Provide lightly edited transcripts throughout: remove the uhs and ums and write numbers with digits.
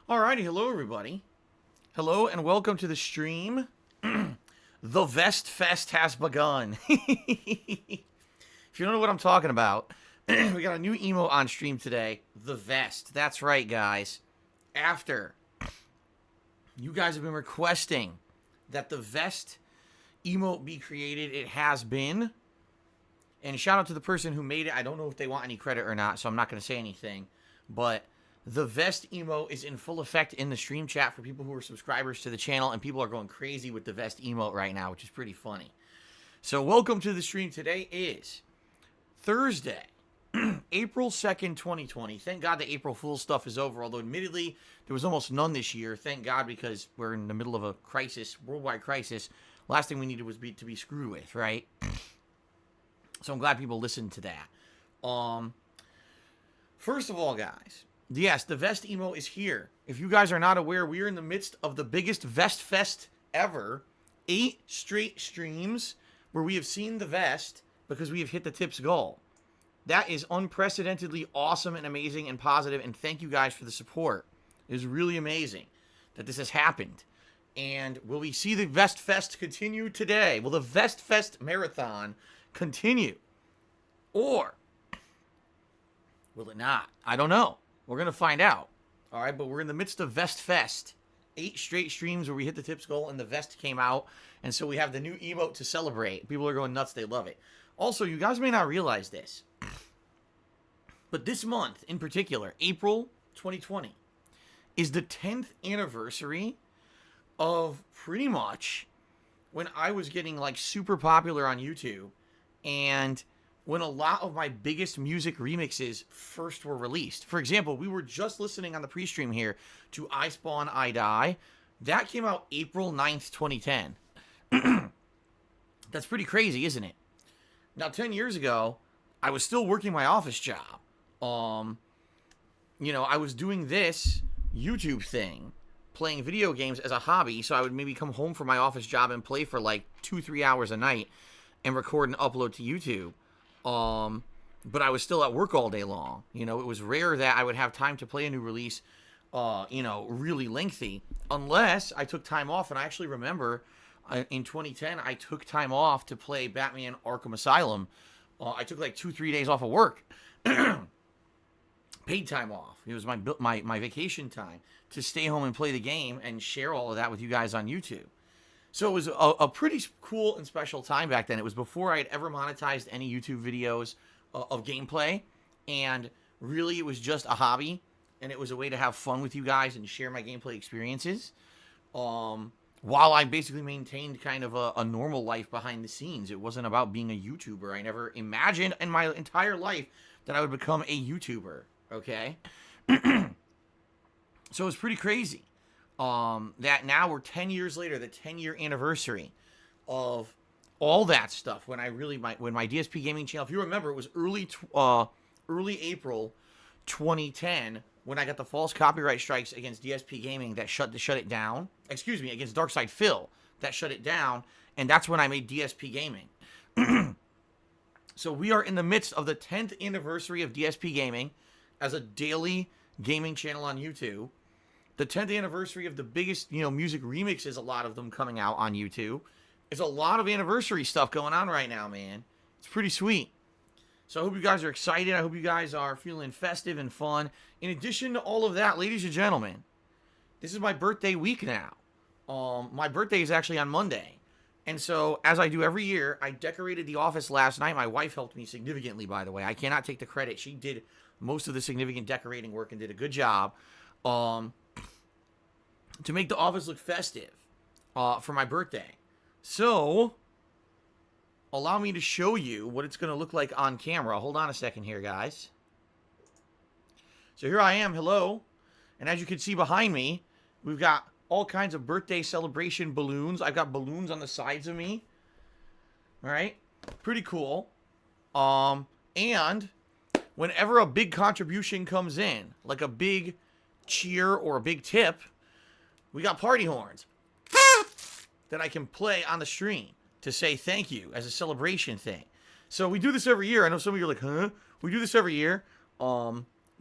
Alrighty, hello everybody. Hello and welcome to the stream. The Vest Fest has begun. If you don't know what I'm talking about, we got a new emote on stream today. The Vest. That's right, guys. After you guys have been requesting that the Vest emote be created, it has been. And shout out to the person who made it. I don't know if they want any credit or not, so I'm not going to say anything. But the Vest emote is in full effect in the stream chat for people who are subscribers to the channel, and people are going crazy with the Vest emote right now, which is pretty funny. So welcome to the stream. Today is Thursday, April 2nd, 2020. Thank God the April Fool's stuff is over, although admittedly there was almost none this year. Thank God, because we're in the middle of a crisis, worldwide crisis. Last thing we needed was to be screwed with, right? So I'm glad people listened to that. First of all, guys, yes, the Vest emote is here. If you guys are not aware, we are in the midst of the biggest Vest Fest ever. 8 straight streams where we have seen the Vest because we have hit the tips goal. That is unprecedentedly awesome and amazing and positive, and thank you guys for the support. It is really amazing that this has happened. And will we see the Vest Fest continue today? Will the Vest Fest marathon continue? Or will it not? I don't know. We're going to find out. All right, but we're in the midst of Vest Fest. 8 straight streams where we hit the tips goal and the Vest came out. And so we have the new emote to celebrate. People are going nuts. They love it. Also, you guys may not realize this, but this month in particular, April 2020, is the 10th anniversary of pretty much when I was getting like super popular on YouTube, and when a lot of my biggest music remixes first were released. For example, we were just listening on the pre-stream here to I Spawn, I Die. That came out April 9th, 2010. That's pretty crazy, isn't it? Now, 10 years ago, I was still working my office job. I was doing this YouTube thing, playing video games as a hobby, so I would maybe come home from my office job and play for like 2-3 hours a night and record and upload to YouTube. But I was still at work all day long. It was rare that I would have time to play a new release, really lengthy, unless I took time off. And I actually remember in 2010, I took time off to play Batman Arkham Asylum. I took like 2-3 days off of work, paid time off. It was my vacation time to stay home and play the game and share all of that with you guys on YouTube. So it was a pretty cool and special time back then. It was before I had ever monetized any YouTube videos of gameplay. And really, it was just a hobby. And it was a way to have fun with you guys and share my gameplay experiences. While I basically maintained kind of a normal life behind the scenes. It wasn't about being a YouTuber. I never imagined in my entire life that I would become a YouTuber. Okay? So it was pretty crazy. That now we're 10 years later, the 10-year anniversary of all that stuff. When my DSPGaming channel, if you remember, it was early April 2010 when I got the false copyright strikes against DSPGaming that shut it down. Excuse me, against Darkside Phil that shut it down, and that's when I made DSPGaming. So we are in the midst of the 10th anniversary of DSPGaming as a daily gaming channel on YouTube. The 10th anniversary of the biggest, music remixes, a lot of them coming out on YouTube. There's a lot of anniversary stuff going on right now, man. It's pretty sweet. So I hope you guys are excited. I hope you guys are feeling festive and fun. In addition to all of that, ladies and gentlemen, this is my birthday week now. My birthday is actually on Monday. And so, as I do every year, I decorated the office last night. My wife helped me significantly, by the way. I cannot take the credit. She did most of the significant decorating work and did a good job. To make the office look festive for my birthday. So, allow me to show you what it's going to look like on camera. Hold on a second here, guys. So here I am. Hello. And as you can see behind me, we've got all kinds of birthday celebration balloons. I've got balloons on the sides of me. All right. Pretty cool. And whenever a big contribution comes in, like a big cheer or a big tip, we got party horns that I can play on the stream to say thank you as a celebration thing. So we do this every year. I know some of you are like, huh? We do this every year.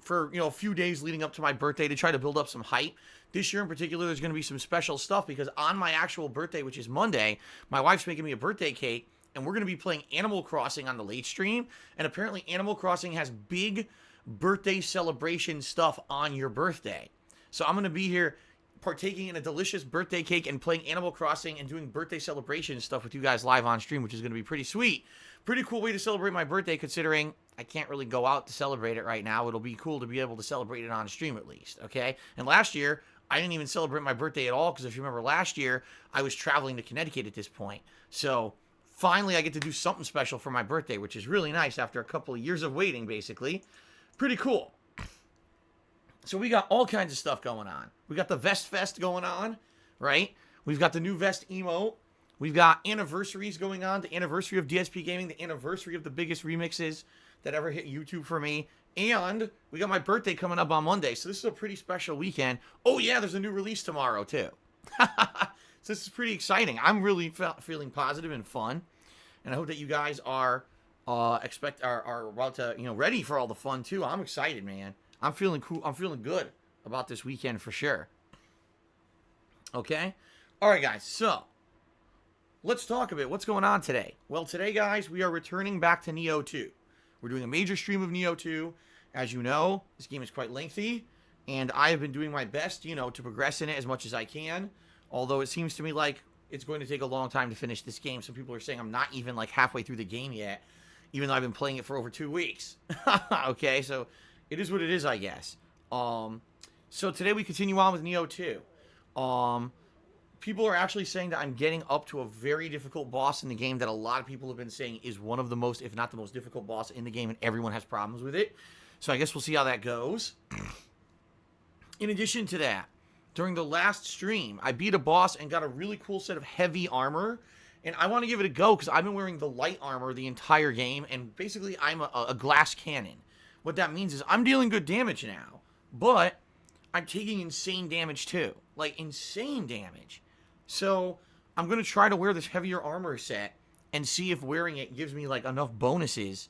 for, a few days leading up to my birthday to try to build up some hype. This year in particular, there's going to be some special stuff because on my actual birthday, which is Monday, my wife's making me a birthday cake, and we're going to be playing Animal Crossing on the late stream. And apparently Animal Crossing has big birthday celebration stuff on your birthday. So I'm going to be here partaking in a delicious birthday cake and playing Animal Crossing and doing birthday celebration stuff with you guys live on stream, which is going to be pretty sweet. Pretty cool way to celebrate my birthday considering I can't really go out to celebrate it right now. It'll be cool to be able to celebrate it on stream at least, okay? And last year, I didn't even celebrate my birthday at all because if you remember last year, I was traveling to Connecticut at this point. So finally, I get to do something special for my birthday, which is really nice after a couple of years of waiting, basically. Pretty cool. So we got all kinds of stuff going on. We got the Vest Fest going on, right? We've got the new Vest emote. We've got anniversaries going on. The anniversary of DSPGaming, the anniversary of the biggest remixes that ever hit YouTube for me. And we got my birthday coming up on Monday. So this is a pretty special weekend. Oh, yeah, there's a new release tomorrow, too. So this is pretty exciting. I'm really feeling positive and fun. And I hope that you guys are about to, ready for all the fun, too. I'm excited, man. I'm feeling cool. I'm feeling good about this weekend for sure. Okay? All right, guys. So, let's talk a bit. What's going on today? Well, today, guys, we are returning back to Nioh 2. We're doing a major stream of Nioh 2. As you know, this game is quite lengthy, and I have been doing my best, to progress in it as much as I can, although it seems to me like it's going to take a long time to finish this game. Some people are saying I'm not even, halfway through the game yet, even though I've been playing it for over 2 weeks. Okay, so it is what it is, I guess. So today we continue on with Nioh 2. People are actually saying that I'm getting up to a very difficult boss in the game that a lot of people have been saying is one of the most, if not the most difficult boss in the game, and everyone has problems with it. So I guess we'll see how that goes. In addition to that, during the last stream, I beat a boss and got a really cool set of heavy armor. And I want to give it a go because I've been wearing the light armor the entire game. And basically, I'm a glass cannon. What that means is I'm dealing good damage now. But I'm taking insane damage too. Insane damage. So I'm going to try to wear this heavier armor set and see if wearing it gives me enough bonuses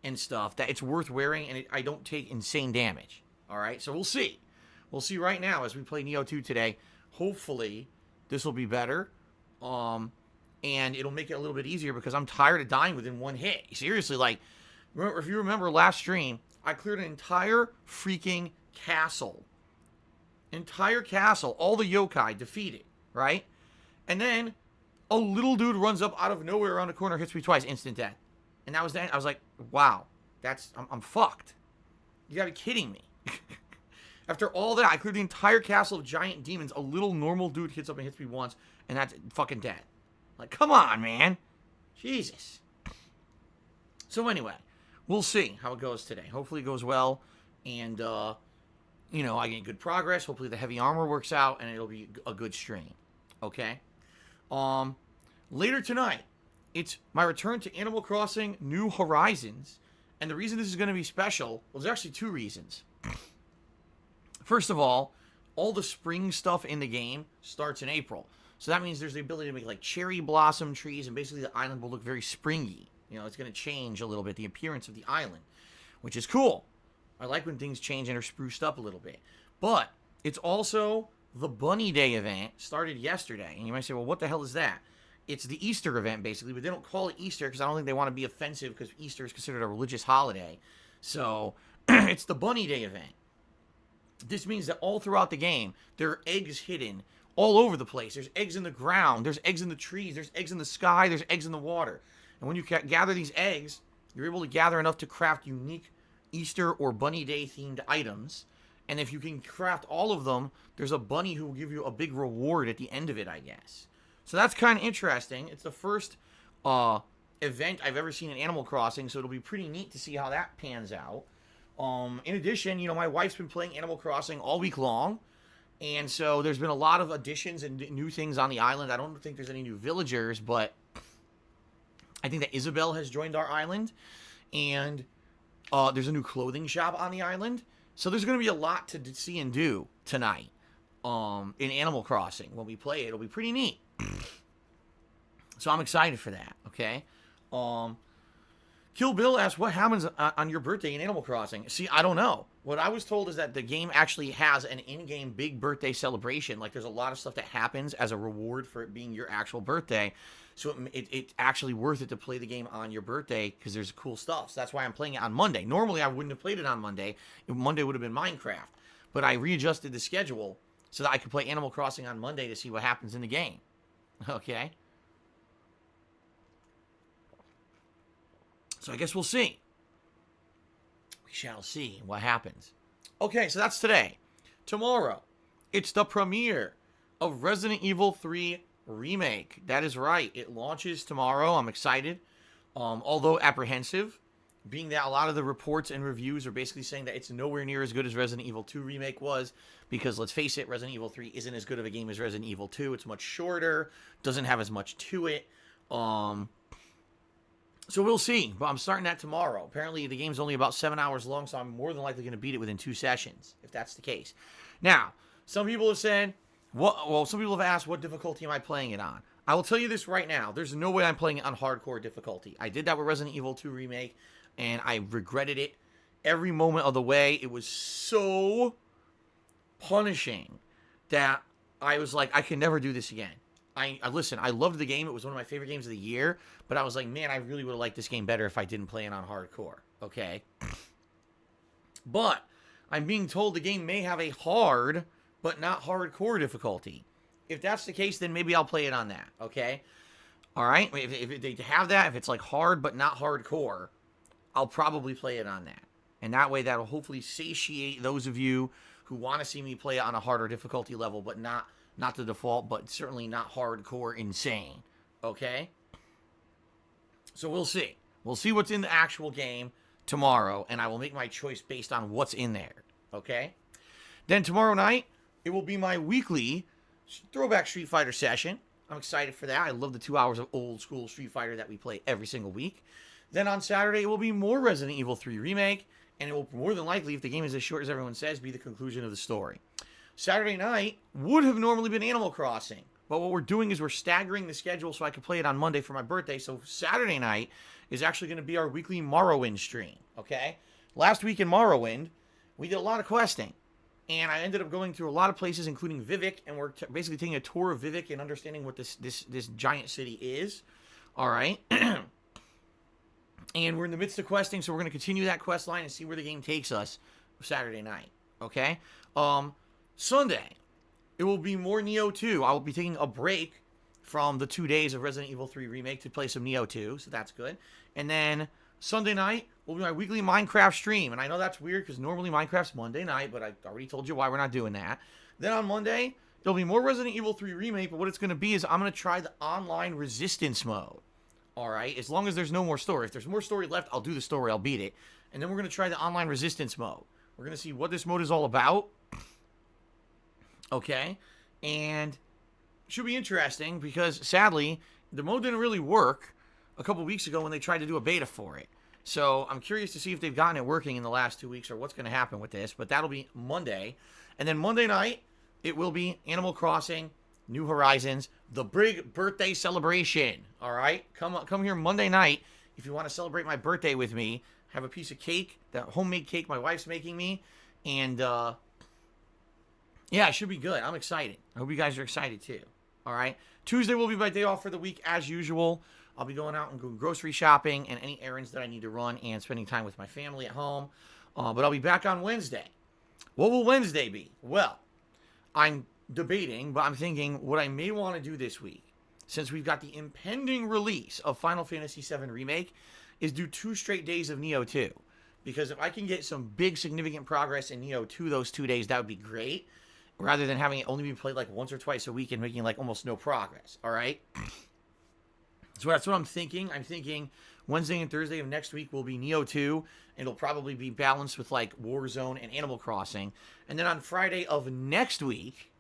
and stuff that it's worth wearing and I don't take insane damage. All right, so we'll see. We'll see right now as we play Nioh 2 today. Hopefully this will be better. And it'll make it a little bit easier because I'm tired of dying within one hit. Seriously, if you remember last stream, I cleared an entire freaking castle. Entire castle, all the yokai defeated, right? And then a little dude runs up out of nowhere around the corner, hits me twice, instant death. And that was the end. I was like, wow, I'm fucked. You gotta be kidding me. After all that, I cleared the entire castle of giant demons. A little normal dude hits up and hits me once, and that's fucking dead. Come on, man. Jesus. So anyway, we'll see how it goes today. Hopefully it goes well, and, I get good progress. Hopefully the heavy armor works out, and it'll be a good stream. Okay? Later tonight, it's my return to Animal Crossing New Horizons. And the reason this is going to be special, well, there's actually two reasons. First of all the spring stuff in the game starts in April. So that means there's the ability to make cherry blossom trees, and basically the island will look very springy. It's going to change a little bit, the appearance of the island, which is cool. I like when things change and are spruced up a little bit. But it's also the Bunny Day event started yesterday. And you might say, well, what the hell is that? It's the Easter event, basically, but they don't call it Easter because I don't think they want to be offensive because Easter is considered a religious holiday. So it's the Bunny Day event. This means that all throughout the game, there are eggs hidden all over the place. There's eggs in the ground. There's eggs in the trees. There's eggs in the sky. There's eggs in the water. And when you gather these eggs, you're able to gather enough to craft unique Easter or Bunny Day themed items. And if you can craft all of them, there's a bunny who will give you a big reward at the end of it, I guess. So that's kind of interesting. It's the first event I've ever seen in Animal Crossing, so it'll be pretty neat to see how that pans out. In addition, my wife's been playing Animal Crossing all week long, and so there's been a lot of additions and new things on the island. I don't think there's any new villagers, but I think that Isabelle has joined our island, and there's a new clothing shop on the island. So there's going to be a lot to see and do tonight in Animal Crossing. When we play it, it'll be pretty neat. So I'm excited for that, okay? Kill Bill asks, what happens on your birthday in Animal Crossing? See, I don't know. What I was told is that the game actually has an in-game big birthday celebration. Like, there's a lot of stuff that happens as a reward for it being your actual birthday. So it's actually worth it to play the game on your birthday because there's cool stuff. So that's why I'm playing it on Monday. Normally, I wouldn't have played it on Monday. Monday would have been Minecraft. But I readjusted the schedule so that I could play Animal Crossing on Monday to see what happens in the game. Okay? So I guess we'll see. We shall see what happens. Okay, so that's today. Tomorrow, it's the premiere of Resident Evil 3 Remake. That is right. It launches tomorrow. I'm excited. Although apprehensive, being that a lot of the reports and reviews are basically saying that it's nowhere near as good as Resident Evil 2 Remake was. Because, let's face it, Resident Evil 3 isn't as good of a game as Resident Evil 2. It's much shorter. Doesn't have as much to it. So we'll see, but I'm starting that tomorrow. Apparently, the game's only about 7 hours long, so I'm more than likely going to beat it within 2 sessions, if that's the case. Now, some people have said, some people have asked, what difficulty am I playing it on? I will tell you this right now. There's no way I'm playing it on hardcore difficulty. I did that with Resident Evil 2 Remake, and I regretted it every moment of the way. It was so punishing that I was like, I can never do this again. Listen, I loved the game. It was one of my favorite games of the year. But I was like, man, I really would have liked this game better if I didn't play it on hardcore. Okay? But I'm being told the game may have a hard, but not hardcore difficulty. If that's the case, then maybe I'll play it on that. Okay? Alright? If they have that, if it's like hard, but not hardcore, I'll probably play it on that. And that way, that'll hopefully satiate those of you who want to see me play it on a harder difficulty level, but not the default, but certainly not hardcore insane. Okay? So we'll see. We'll see what's in the actual game tomorrow, and I will make my choice based on what's in there. Okay? Then tomorrow night, it will be my weekly Throwback Street Fighter session. I'm excited for that. I love the 2 hours of old school Street Fighter that we play every single week. Then on Saturday, it will be more Resident Evil 3 Remake, and it will more than likely, if the game is as short as everyone says, be the conclusion of the story. Saturday night would have normally been Animal Crossing. But what we're doing is we're staggering the schedule so I can play it on Monday for my birthday. So Saturday night is actually going to be our weekly Morrowind stream, okay? Last week in Morrowind, we did a lot of questing. And I ended up going through a lot of places, including Vivek. And we're basically taking a tour of Vivek and understanding what this giant city is. All right? And we're in the midst of questing, so we're going to continue that quest line and see where the game takes us Saturday night, okay? Sunday, it will be more Nioh 2. I will be taking a break from the 2 days of Resident Evil 3 Remake to play some Nioh 2, so that's good. And then Sunday night will be my weekly Minecraft stream. And I know that's weird because normally Minecraft's Monday night, but I already told you why we're not doing that. Then on Monday, there'll be more Resident Evil 3 Remake, but what it's going to be is I'm going to try the online resistance mode. All right, as long as there's no more story. If there's more story left, I'll do the story, I'll beat it. And then we're going to try the online resistance mode. We're going to see what this mode is all about. Okay, and should be interesting because sadly the mode didn't really work a couple weeks ago when they tried to do a beta for it. So I'm curious to see if they've gotten it working in the last 2 weeks or what's going to happen with this. But that'll be Monday, and then Monday night it will be Animal Crossing New Horizons, the big birthday celebration. All right, come here Monday night if you want to celebrate my birthday with me. Have a piece of cake, that homemade cake my wife's making me, and yeah, it should be good. I'm excited. I hope you guys are excited too. All right. Tuesday will be my day off for the week as usual. I'll be going out and going grocery shopping and any errands that I need to run and spending time with my family at home. But I'll be back on Wednesday. What will Wednesday be? Well, I'm debating, but I'm thinking what I may want to do this week, since we've got the impending release of Final Fantasy VII Remake, is do 2 straight days of Nioh 2. Because if I can get some big significant progress in Nioh 2 those 2 days, that would be great. Rather than having it only be played like once or twice a week and making like almost no progress. All right. So that's what I'm thinking. I'm thinking Wednesday and Thursday of next week will be Nioh 2. And it'll probably be balanced with like Warzone and Animal Crossing. And then on Friday of next week,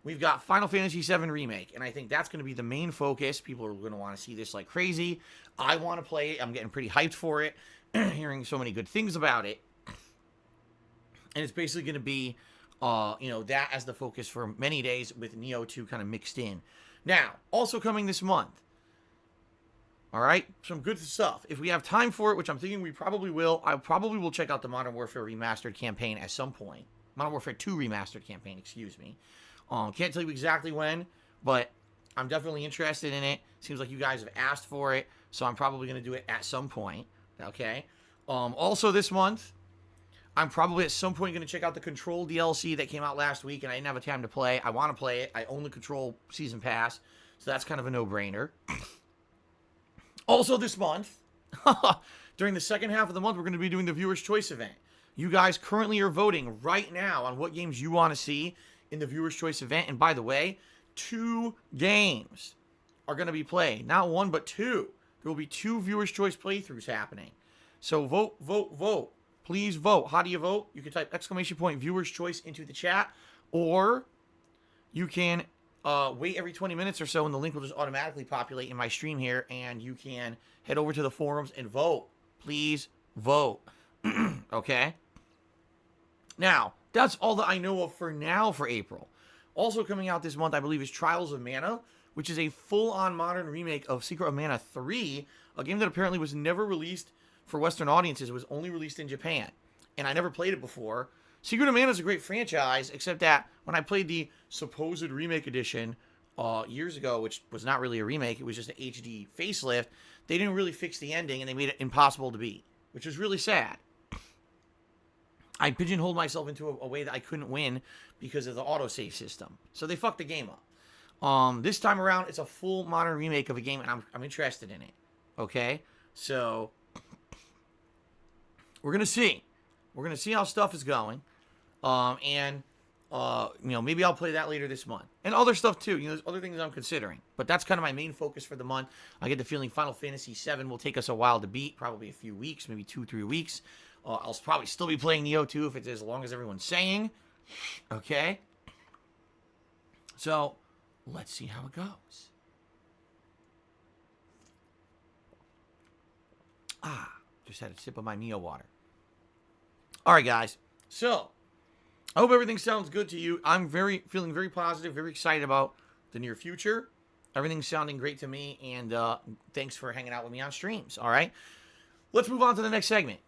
we've got Final Fantasy VII Remake. And I think that's going to be the main focus. People are going to want to see this like crazy. I want to play it. I'm getting pretty hyped for it. Hearing so many good things about it. And it's basically going to be that as the focus for many days with Nioh 2 kind of mixed in. Now, also coming this month, All right, some good stuff. If we have time for it, which I'm thinking we probably will, I probably will check out the Modern Warfare Remastered campaign at some point. Modern Warfare 2 Remastered campaign, excuse me. Can't tell you exactly when, but I'm definitely interested in it. Seems like you guys have asked for it, so I'm probably going to do it at some point. Okay. Also this month, I'm probably at some point going to check out the Control DLC that came out last week, and I didn't have a time to play. I want to play it. I own the Control Season Pass, so that's kind of a no-brainer. Also this month, during the second half of the month, we're going to be doing the Viewer's Choice event. You guys currently are voting right now on what games you want to see in the Viewer's Choice event. And by the way, 2 games are going to be played. Not 1, but 2. There will be 2 Viewer's Choice playthroughs happening. So vote, vote, vote. Please vote. How do you vote? You can type !, Viewer's Choice into the chat. Or you can wait every 20 minutes or so, and the link will just automatically populate in my stream here, and you can head over to the forums and vote. Please vote. Okay? Now, that's all that I know of for now for April. Also coming out this month, I believe, is Trials of Mana, which is a full-on modern remake of Secret of Mana 3, a game that apparently was never released for Western audiences. It was only released in Japan, and I never played it before. Secret of Mana is a great franchise, except that when I played the supposed remake edition years ago, which was not really a remake, it was just an HD facelift, they didn't really fix the ending, and they made it impossible to beat, which was really sad. I pigeonholed myself into a way that I couldn't win because of the autosave system. So they fucked the game up. This time around, it's a full modern remake of a game, and I'm interested in it. Okay? So, we're going to see. We're going to see how stuff is going. Maybe I'll play that later this month. And other stuff, too. There's other things I'm considering. But that's kind of my main focus for the month. I get the feeling Final Fantasy VII will take us a while to beat. Probably a few weeks, maybe 2-3 weeks. I'll probably still be playing Nioh 2 if it's as long as everyone's saying. Okay? So, let's see how it goes. Just had a sip of my Nioh water. Alright, guys. So, I hope everything sounds good to you. I'm feeling very positive, very excited about the near future. Everything's sounding great to me, and thanks for hanging out with me on streams. Alright? Let's move on to the next segment.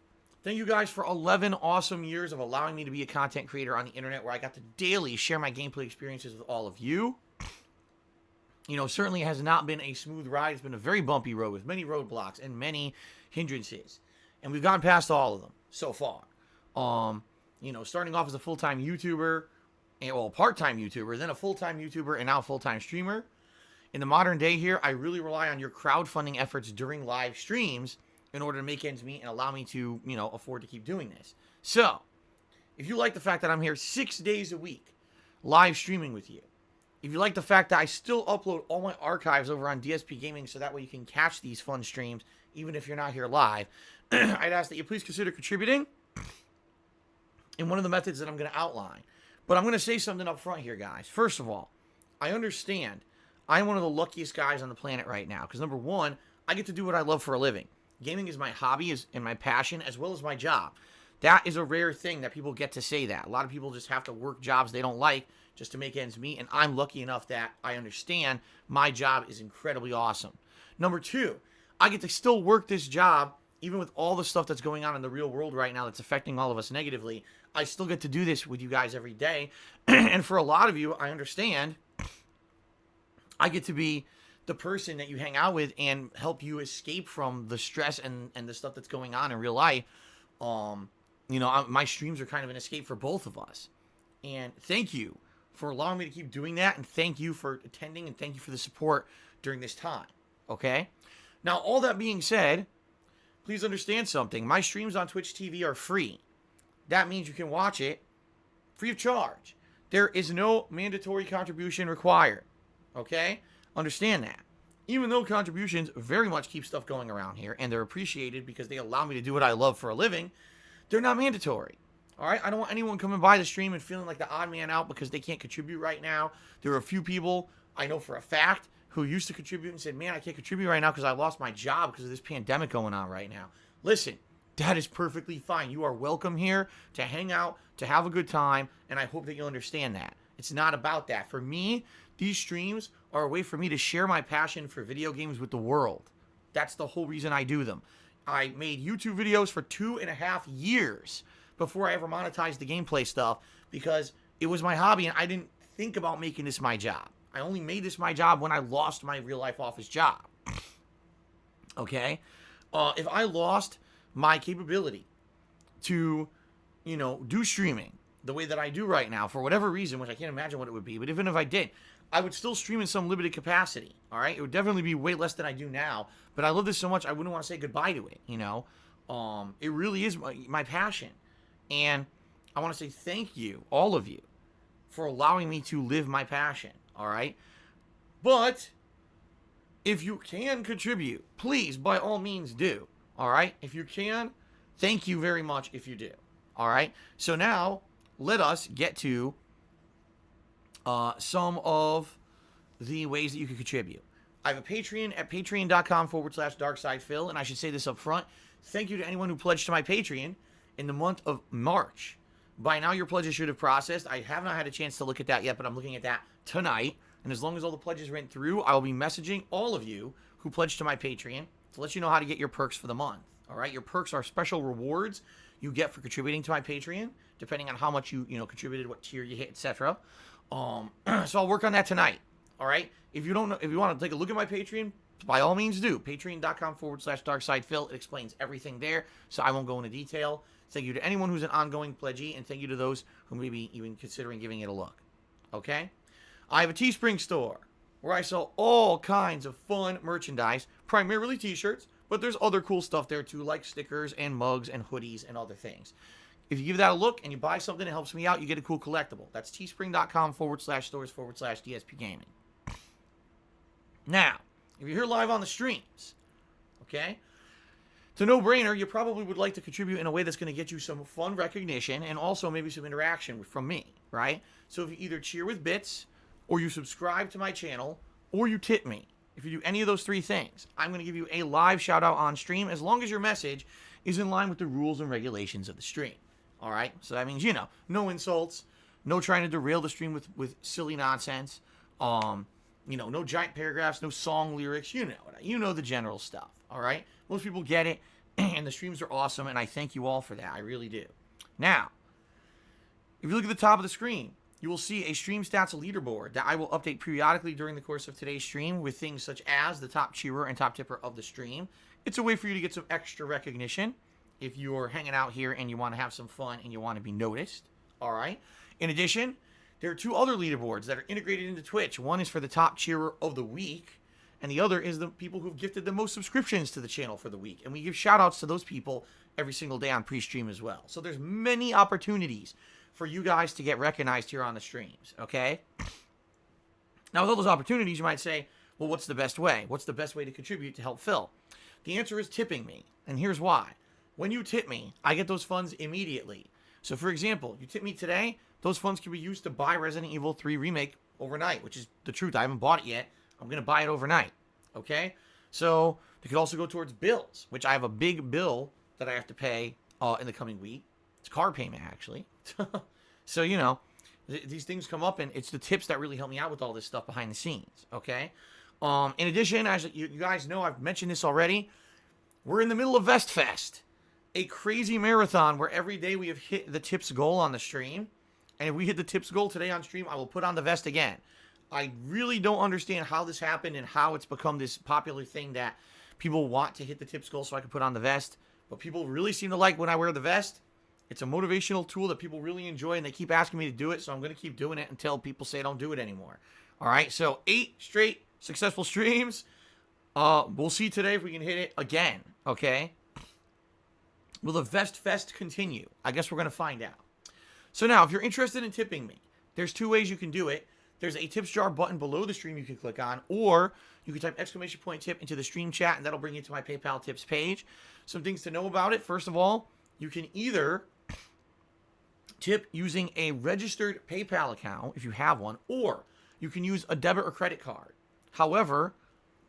Thank you guys for 11 awesome years of allowing me to be a content creator on the internet, where I got to daily share my gameplay experiences with all of you. Certainly has not been a smooth ride. It's been a very bumpy road with many roadblocks and many hindrances. And we've gone past all of them so far. Starting off as a full-time YouTuber, part-time YouTuber, then a full-time YouTuber, and now a full-time streamer. In the modern day here, I really rely on your crowdfunding efforts during live streams in order to make ends meet and allow me to, afford to keep doing this. So, if you like the fact that I'm here 6 days a week, live streaming with you, if you like the fact that I still upload all my archives over on DSPGaming so that way you can catch these fun streams, even if you're not here live, I'd ask that you please consider contributing in one of the methods that I'm going to outline. But I'm going to say something up front here, guys. First of all, I understand I'm one of the luckiest guys on the planet right now, because number one, I get to do what I love for a living. Gaming is my hobby and my passion, as well as my job. That is a rare thing that people get to say that. A lot of people just have to work jobs they don't like just to make ends meet, and I'm lucky enough that I understand my job is incredibly awesome. Number two, I get to still work this job, even with all the stuff that's going on in the real world right now that's affecting all of us negatively. I still get to do this with you guys every day, and for a lot of you, I understand, I get to be the person that you hang out with and help you escape from the stress and the stuff that's going on in real life. My streams are kind of an escape for both of us. And thank you for allowing me to keep doing that, and thank you for attending, and thank you for the support during this time. Okay? Now, all that being said, please understand something. My streams on Twitch TV are free. That means you can watch it free of charge. There is no mandatory contribution required. Okay? Understand that. Even though contributions very much keep stuff going around here, and they're appreciated because they allow me to do what I love for a living, they're not mandatory. Alright? I don't want anyone coming by the stream and feeling like the odd man out because they can't contribute right now. There are a few people I know for a fact who used to contribute and said, man, I can't contribute right now because I lost my job because of this pandemic going on right now. Listen, that is perfectly fine. You are welcome here to hang out, to have a good time, and I hope that you'll understand that. It's not about that. For me, these streams are a way for me to share my passion for video games with the world. That's the whole reason I do them. I made YouTube videos for 2.5 years before I ever monetized the gameplay stuff because it was my hobby and I didn't think about making this my job. I only made this my job when I lost my real life office job. Okay? If I lost my capability to, do streaming the way that I do right now for whatever reason, which I can't imagine what it would be, but even if I did, I would still stream in some limited capacity, all right? It would definitely be way less than I do now, but I love this so much, I wouldn't want to say goodbye to it, It really is my passion, and I want to say thank you, all of you, for allowing me to live my passion, all right? But if you can contribute, please, by all means, do, all right? If you can, thank you very much if you do, all right? So now, let us get to some of the ways that you can contribute. I have a Patreon at patreon.com/darksidephil, and I should say this up front. Thank you to anyone who pledged to my Patreon in the month of March. By now, your pledges should have processed. I have not had a chance to look at that yet, but I'm looking at that tonight. And as long as all the pledges went through, I will be messaging all of you who pledged to my Patreon to let you know how to get your perks for the month. All right? Your perks are special rewards you get for contributing to my Patreon, depending on how much you contributed, what tier you hit, etc. So I'll work on that tonight. All right. If you want to take a look at my Patreon, by all means do. Patreon.com/darksidephil. It explains everything there, so I won't go into detail. Thank you to anyone who's an ongoing pledgee, and thank you to those who may be even considering giving it a look. Okay. I have a Teespring store where I sell all kinds of fun merchandise, primarily t-shirts, but there's other cool stuff there too, like stickers and mugs and hoodies and other things. If you give that a look and you buy something that helps me out, you get a cool collectible. That's teespring.com/stores/DSPGaming. Now, if you're here live on the streams, okay, it's a no-brainer. You probably would like to contribute in a way that's going to get you some fun recognition and also maybe some interaction from me, right? So if you either cheer with bits, or you subscribe to my channel, or you tip me, if you do any of those three things, I'm going to give you a live shout-out on stream as long as your message is in line with the rules and regulations of the stream. All right? So that means, no insults, no trying to derail the stream with silly nonsense, no giant paragraphs, no song lyrics, you know the general stuff, all right? Most people get it, and the streams are awesome, and I thank you all for that. I really do. Now, if you look at the top of the screen, you will see a stream stats leaderboard that I will update periodically during the course of today's stream with things such as the top cheerer and top tipper of the stream. It's a way for you to get some extra recognition if you're hanging out here and you want to have some fun and you want to be noticed, all right? In addition, there are two other leaderboards that are integrated into Twitch. One is for the top cheerer of the week, and the other is the people who've gifted the most subscriptions to the channel for the week. And we give shout-outs to those people every single day on pre-stream as well. So there's many opportunities for you guys to get recognized here on the streams, okay? Now, with all those opportunities, you might say, well, what's the best way? What's the best way to contribute to help Phil? The answer is tipping me, and here's why. When you tip me, I get those funds immediately. So, for example, you tip me today, those funds can be used to buy Resident Evil 3 Remake overnight, which is the truth. I haven't bought it yet. I'm going to buy it overnight, okay? So, they could also go towards bills, which I have a big bill that I have to pay in the coming week. It's car payment, actually. So, these things come up, and it's the tips that really help me out with all this stuff behind the scenes, okay? In addition, as you guys know, I've mentioned this already, we're in the middle of Vest Fest, a crazy marathon where every day we have hit the tips goal on the stream. And if we hit the tips goal today on stream, I will put on the vest again. I really don't understand how this happened and how it's become this popular thing that people want to hit the tips goal so I can put on the vest. But people really seem to like when I wear the vest. It's a motivational tool that people really enjoy, and they keep asking me to do it, so I'm going to keep doing it until people say don't do it anymore. All right, so 8 straight successful streams. We'll see today if we can hit it again, okay? Will the Vest Fest continue? I guess we're going to find out. So now, if you're interested in tipping me, there's 2 ways you can do it. There's a tips jar button below the stream you can click on, or you can type !tip into the stream chat, and that'll bring you to my PayPal tips page. Some things to know about it. First of all, you can either tip using a registered PayPal account, if you have one, or you can use a debit or credit card. However,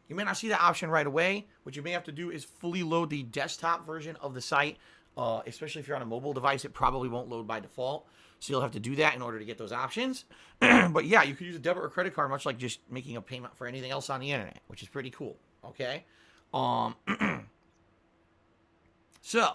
you may not see that option right away. What you may have to do is fully load the desktop version of the site. Especially if you're on a mobile device, it probably won't load by default. So you'll have to do that in order to get those options. But yeah, you could use a debit or credit card, much like just making a payment for anything else on the internet, which is pretty cool. Okay. Um, so,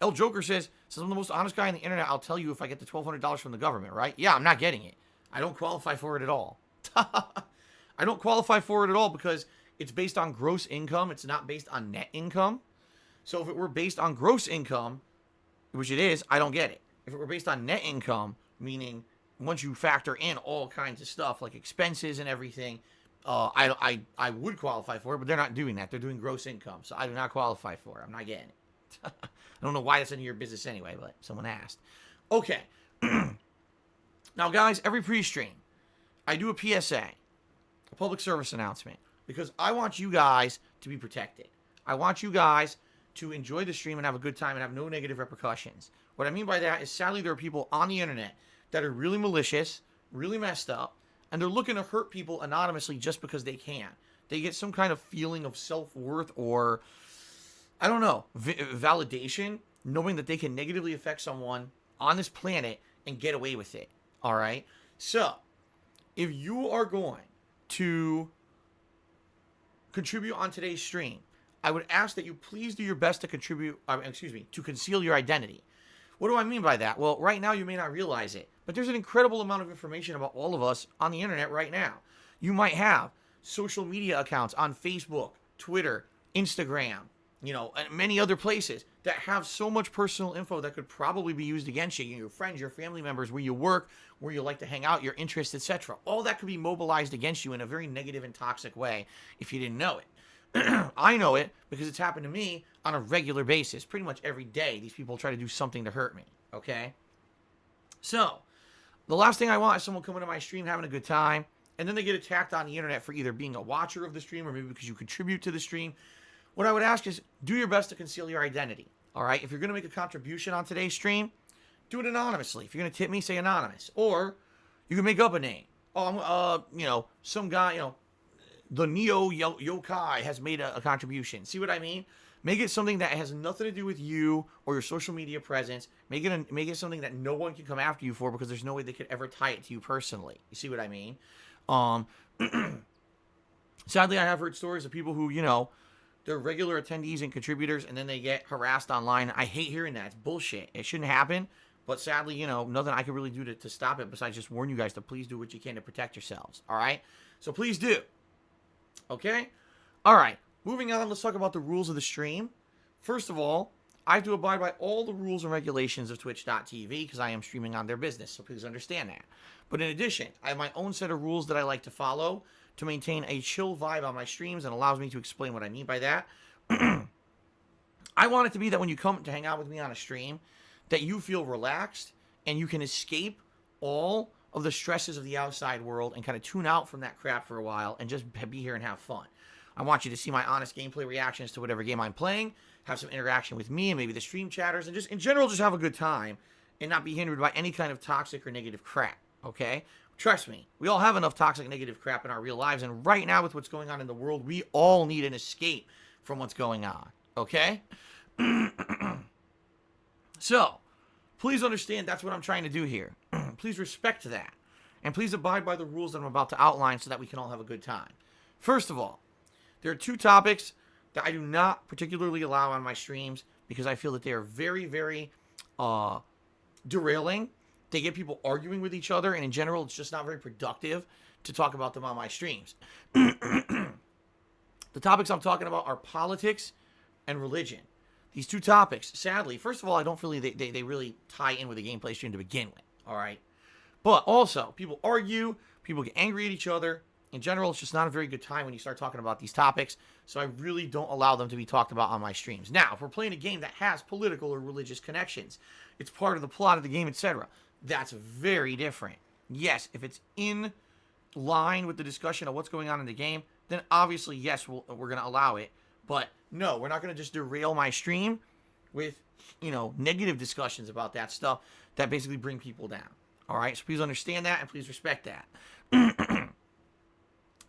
El Joker says, since I'm the most honest guy on the internet, I'll tell you if I get the $1,200 from the government, right? Yeah, I'm not getting it. I don't qualify for it at all. I don't qualify for it at all because it's based on gross income. It's not based on net income. So if it were based on gross income, which it is, I don't get it. If it were based on net income, meaning once you factor in all kinds of stuff like expenses and everything, I would qualify for it, but they're not doing that. They're doing gross income, so I do not qualify for it. I'm not getting it. I don't know why that's in your business anyway, but someone asked. Okay. Now, guys, every pre-stream, I do a PSA, a public service announcement, because I want you guys to be protected. I want you guys to enjoy the stream and have a good time and have no negative repercussions. What I mean by that is, sadly, there are people on the internet that are really malicious, really messed up, and they're looking to hurt people anonymously just because they can. They get some kind of feeling of self-worth or, I don't know, validation, knowing that they can negatively affect someone on this planet and get away with it. All right? So, if you are going to contribute on today's stream, I would ask that you please do your best to to conceal your identity. What do I mean by that? Well, right now you may not realize it, but there's an incredible amount of information about all of us on the internet right now. You might have social media accounts on Facebook, Twitter, Instagram, and many other places that have so much personal info that could probably be used against you, your friends, your family members, where you work, where you like to hang out, your interests, etc. All that could be mobilized against you in a very negative and toxic way if you didn't know it. I know it because it's happened to me on a regular basis. Pretty much every day, these people try to do something to hurt me, okay? So, the last thing I want is someone coming to my stream having a good time, and then they get attacked on the internet for either being a watcher of the stream or maybe because you contribute to the stream. What I would ask is, do your best to conceal your identity, all right? If you're going to make a contribution on today's stream, do it anonymously. If you're going to tip me, say anonymous. Or you can make up a name. Oh, some guy, the Nioh yokai has made a contribution. See what I mean? Make it something that has nothing to do with you or your social media presence. Make it something that no one can come after you for because there's no way they could ever tie it to you personally. You see what I mean? Sadly, I have heard stories of people who, they're regular attendees and contributors, and then they get harassed online. I hate hearing that. It's bullshit. It shouldn't happen. But sadly, nothing I can really do to stop it besides just warn you guys to please do what you can to protect yourselves. All right? So please do. Okay? All right. Moving on, let's talk about the rules of the stream. First of all, I have to abide by all the rules and regulations of Twitch.tv because I am streaming on their business, so please understand that. But in addition, I have my own set of rules that I like to follow to maintain a chill vibe on my streams and allows me to explain what I mean by that. I want it to be that when you come to hang out with me on a stream, that you feel relaxed and you can escape all of the stresses of the outside world and kind of tune out from that crap for a while and just be here and have fun. I want you to see my honest gameplay reactions to whatever game I'm playing, have some interaction with me and maybe the stream chatters, and just in general just have a good time and not be hindered by any kind of toxic or negative crap, okay? Trust me, we all have enough toxic negative crap in our real lives, and right now with what's going on in the world, we all need an escape from what's going on, okay? So, please understand that's what I'm trying to do here. Please respect that. And please abide by the rules that I'm about to outline so that we can all have a good time. First of all, there are two topics that I do not particularly allow on my streams because I feel that they are very, very derailing. They get people arguing with each other, and in general, it's just not very productive to talk about them on my streams. The topics I'm talking about are politics and religion. These two topics, sadly, first of all, I don't feel they really tie in with the gameplay stream to begin with, all right? But also, people argue, people get angry at each other. In general, it's just not a very good time when you start talking about these topics, so I really don't allow them to be talked about on my streams. Now, if we're playing a game that has political or religious connections, it's part of the plot of the game, etc., that's very different. Yes, if it's in line with the discussion of what's going on in the game, then obviously, yes, we're going to allow it. But no, we're not going to just derail my stream with, negative discussions about that stuff that basically bring people down. All right, so please understand that and please respect that.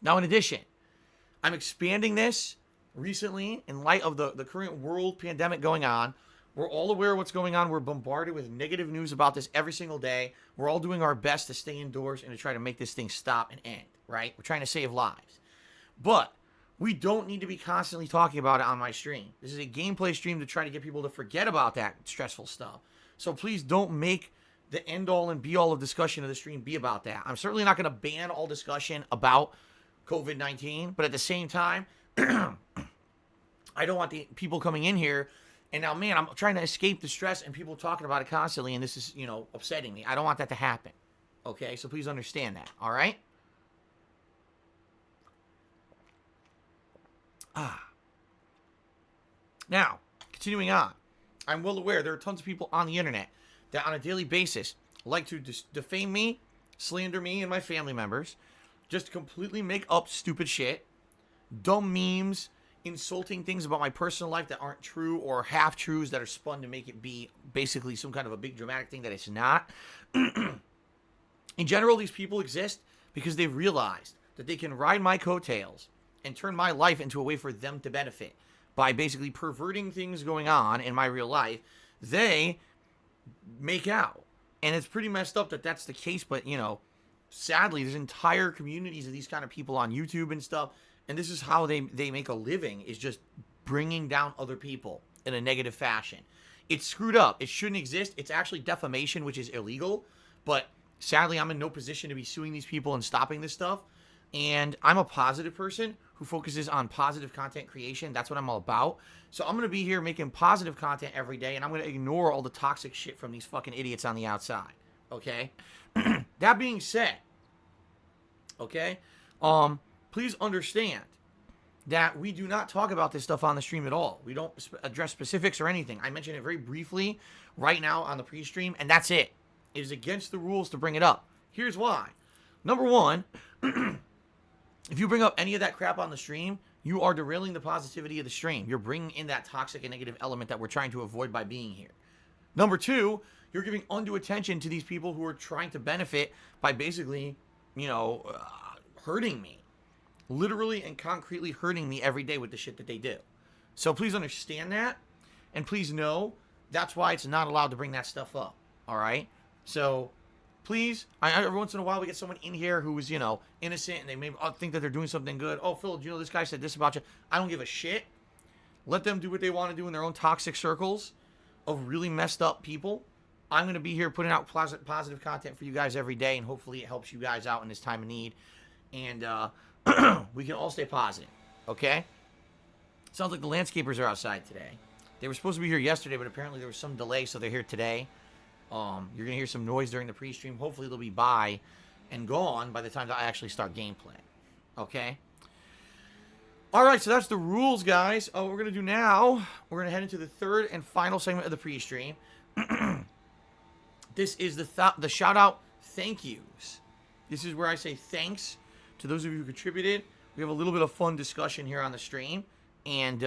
Now, in addition, I'm expanding this recently in light of the current world pandemic going on. We're all aware of what's going on. We're bombarded with negative news about this every single day. We're all doing our best to stay indoors and to try to make this thing stop and end, right? We're trying to save lives. But We don't need to be constantly talking about it on my stream. This is a gameplay stream to try to get people to forget about that stressful stuff. So please don't make the end-all and be-all of discussion of the stream be about that. I'm certainly not going to ban all discussion about COVID-19, but at the same time, I don't want the people coming in here and now, man, I'm trying to escape the stress and people talking about it constantly, and this is, upsetting me. I don't want that to happen. Okay, so please understand that, all right? Now, continuing on, I'm well aware there are tons of people on the internet that on a daily basis like to defame me, slander me and my family members, just completely make up stupid shit, dumb memes, insulting things about my personal life that aren't true or half-truths that are spun to make it be basically some kind of a big dramatic thing that it's not. In general, these people exist because they've realized that they can ride my coattails and turn my life into a way for them to benefit by basically perverting things going on in my real life. They make out. And it's pretty messed up that that's the case, but, sadly, there's entire communities of these kind of people on YouTube and stuff, and this is how they make a living, is just bringing down other people in a negative fashion. It's screwed up. It shouldn't exist. It's actually defamation, which is illegal, but sadly, I'm in no position to be suing these people and stopping this stuff, and I'm a positive person who focuses on positive content creation. That's what I'm all about. So I'm going to be here making positive content every day, and I'm going to ignore all the toxic shit from these fucking idiots on the outside, okay? That being said, okay, please understand that we do not talk about this stuff on the stream at all. We don't address specifics or anything. I mentioned it very briefly right now on the pre-stream, and that's it. It is against the rules to bring it up. Here's why. Number one, if you bring up any of that crap on the stream, you are derailing the positivity of the stream. You're bringing in that toxic and negative element that we're trying to avoid by being here. Number two, you're giving undue attention to these people who are trying to benefit by basically, hurting me. Literally and concretely hurting me every day with the shit that they do. So please understand that, and please know that's why it's not allowed to bring that stuff up, all right? So please, every once in a while we get someone in here who is, innocent, and they may think that they're doing something good. Oh, Phil, this guy said this about you. I don't give a shit. Let them do what they want to do in their own toxic circles of really messed up people. I'm going to be here putting out positive content for you guys every day, and hopefully it helps you guys out in this time of need. And we can all stay positive, okay? Sounds like the landscapers are outside today. They were supposed to be here yesterday, but apparently there was some delay, so they're here today. You're going to hear some noise during the pre-stream. Hopefully they'll be by and gone by the time that I actually start gameplay. Okay? Alright, so that's the rules, guys. What we're going to do now, we're going to head into the third and final segment of the pre-stream. This is the shout-out thank yous. This is where I say thanks to those of you who contributed. We have a little bit of fun discussion here on the stream. And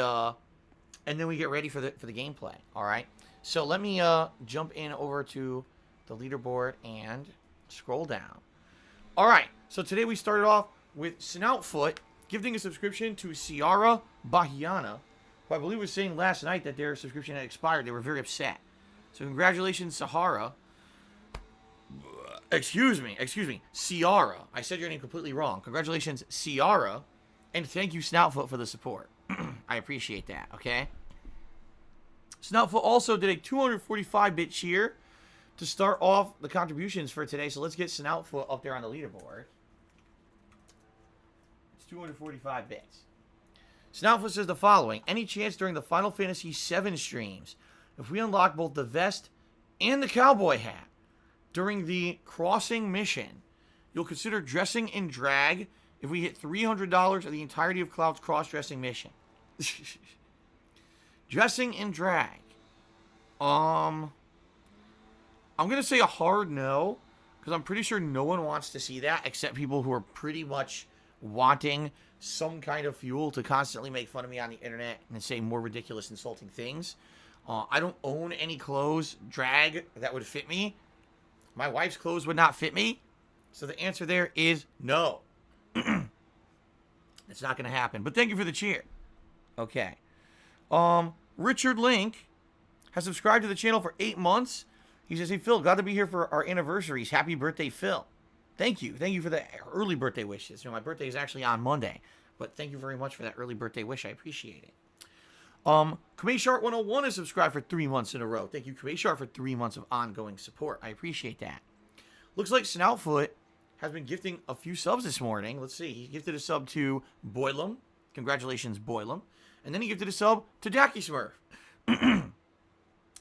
then we get ready for the gameplay. Alright? So let me jump in over to the leaderboard and scroll down. All right, so today we started off with Snoutfoot gifting a subscription to Ciara Bahiana, who I believe was saying last night that their subscription had expired. They were very upset. So congratulations, Sahara. Excuse me, Ciara. I said your name completely wrong. Congratulations, Ciara, and thank you, Snoutfoot, for the support. I appreciate that, okay? Snoutfoot also did a 245-bit cheer to start off the contributions for today. So let's get Snoutfoot up there on the leaderboard. It's 245 bits. Snoutfoot says the following. Any chance during the Final Fantasy VII streams, if we unlock both the vest and the cowboy hat during the crossing mission, you'll consider dressing in drag if we hit $300 of the entirety of Cloud's cross-dressing mission? Dressing in drag. I'm going to say a hard no, because I'm pretty sure no one wants to see that except people who are pretty much wanting some kind of fuel to constantly make fun of me on the internet and say more ridiculous, insulting things. I don't own any clothes, drag, that would fit me. My wife's clothes would not fit me. So the answer there is no. It's not going to happen. But thank you for the cheer. Okay. Richard Link has subscribed to the channel for 8 months. He says, hey, Phil, glad to be here for our anniversaries. Happy birthday, Phil. Thank you. Thank you for the early birthday wishes. My birthday is actually on Monday. But thank you very much for that early birthday wish. I appreciate it. KumeShark101 is subscribed for 3 months in a row. Thank you, KumeShark, for 3 months of ongoing support. I appreciate that. Looks like Snoutfoot has been gifting a few subs this morning. Let's see. He gifted a sub to Boylum. Congratulations, Boylum. And then he gifted a sub to Dacky Smurf.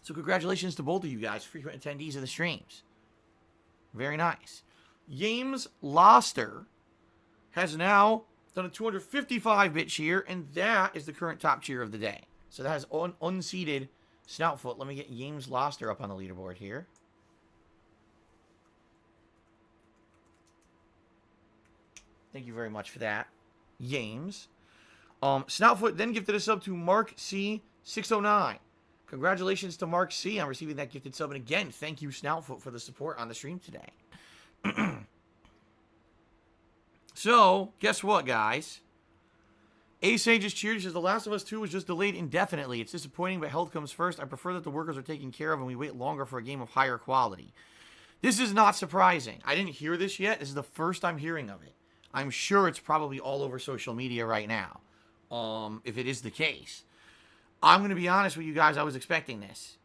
So congratulations to both of you guys, frequent attendees of the streams. Very nice. James Loster has now done a 255-bit cheer, and that is the current top cheer of the day. So that has unseated Snoutfoot. Let me get James Loster up on the leaderboard here. Thank you very much for that, James. Snoutfoot then gifted a sub to Mark C609. Congratulations to Mark C on receiving that gifted sub. And again, thank you, Snoutfoot, for the support on the stream today. So, guess what, guys? A-Sage is cheered. He says, The Last of Us 2 was just delayed indefinitely. It's disappointing, but health comes first. I prefer that the workers are taken care of and we wait longer for a game of higher quality. This is not surprising. I didn't hear this yet. This is the first I'm hearing of it. I'm sure it's probably all over social media right now, if it is the case. I'm going to be honest with you guys, I was expecting this.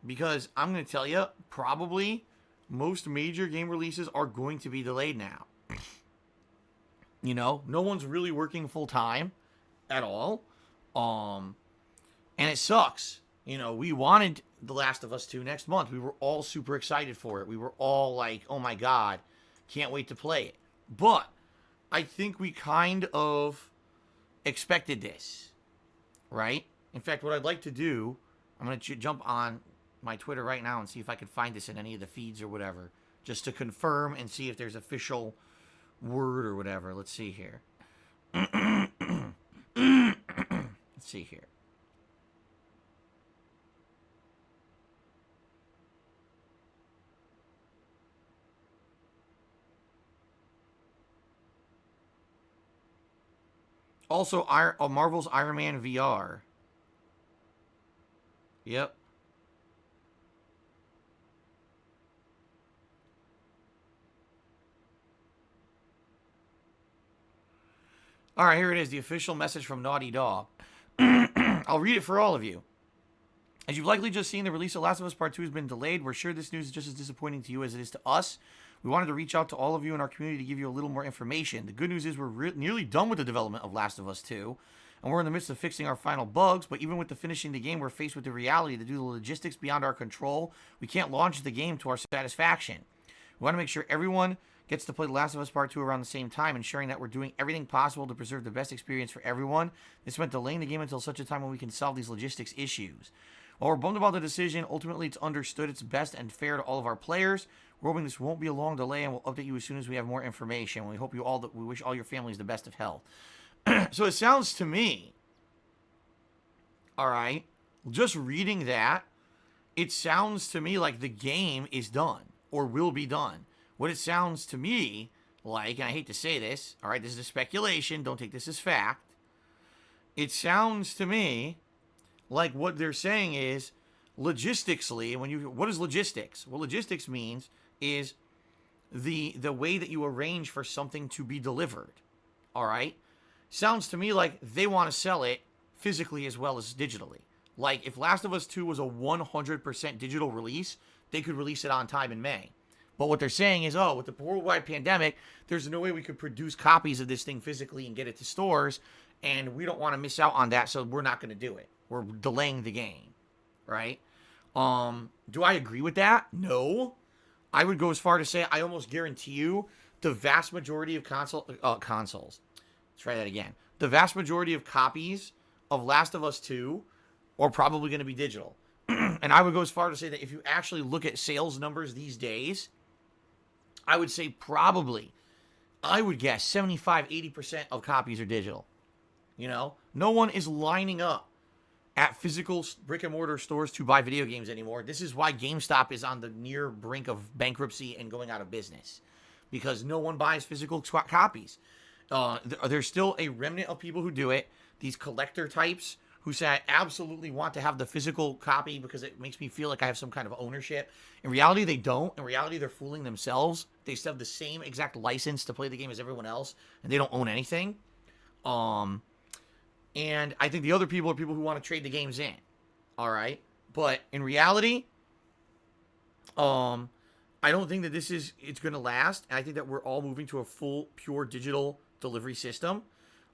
Because I'm going to tell you, probably most major game releases are going to be delayed now. You know, no one's really working full time at all. And it sucks. You know, we wanted The Last of Us 2 next month. We were all super excited for it. We were all like, oh my God, can't wait to play it. But I think we kind of expected this, right? In fact, what I'd like to do, I'm going to jump on my Twitter right now and see if I can find this in any of the feeds or whatever, just to confirm and see if there's official word or whatever. Let's see here. Let's see here. Also, Marvel's Iron Man VR. Yep. All right, here it is, the official message from Naughty Dog. I'll read it for all of you. As you've likely just seen, the release of Last of Us Part 2 has been delayed. We're sure this news is just as disappointing to you as it is to us. We wanted to reach out to all of you in our community to give you a little more information. The good news is we're nearly done with the development of Last of Us 2, and we're in the midst of fixing our final bugs, but even with the finishing the game, we're faced with the reality that due to logistics beyond our control, we can't launch the game to our satisfaction. We want to make sure everyone gets to play The Last of Us Part 2 around the same time, ensuring that we're doing everything possible to preserve the best experience for everyone. This meant delaying the game until such a time when we can solve these logistics issues. While we're bummed about the decision, ultimately it's understood it's best and fair to all of our players. We're hoping this won't be a long delay, and we'll update you as soon as we have more information. We wish all your families the best of health. So it sounds to me, all right, just reading that, it sounds to me like the game is done or will be done. What it sounds to me like, and I hate to say this, all right, this is a speculation, don't take this as fact. It sounds to me like what they're saying is, logistically, what is logistics? Well, logistics means is the way that you arrange for something to be delivered. All right? Sounds to me like they want to sell it physically as well as digitally. Like, if Last of Us 2 was a 100% digital release, they could release it on time in May. But what they're saying is, with the worldwide pandemic, there's no way we could produce copies of this thing physically and get it to stores, and we don't want to miss out on that, so we're not going to do it. We're delaying the game, right? Do I agree with that? No. I would go as far to say I almost guarantee you the vast majority of consoles. Let's try that again. The vast majority of copies of Last of Us 2 are probably going to be digital. And I would go as far to say that if you actually look at sales numbers these days, I would say probably, I would guess 75-80% of copies are digital. You know, no one is lining up at physical brick and mortar stores to buy video games anymore. This is why GameStop is on the near brink of bankruptcy and going out of business, because no one buys physical copies. There's still a remnant of people who do it. These collector types who say, I absolutely want to have the physical copy because it makes me feel like I have some kind of ownership. In reality, they don't. In reality, they're fooling themselves. They still have the same exact license to play the game as everyone else, and they don't own anything. And I think the other people are people who want to trade the games in. All right. But in reality, I don't think that it's going to last. And I think that we're all moving to a full, pure digital delivery system.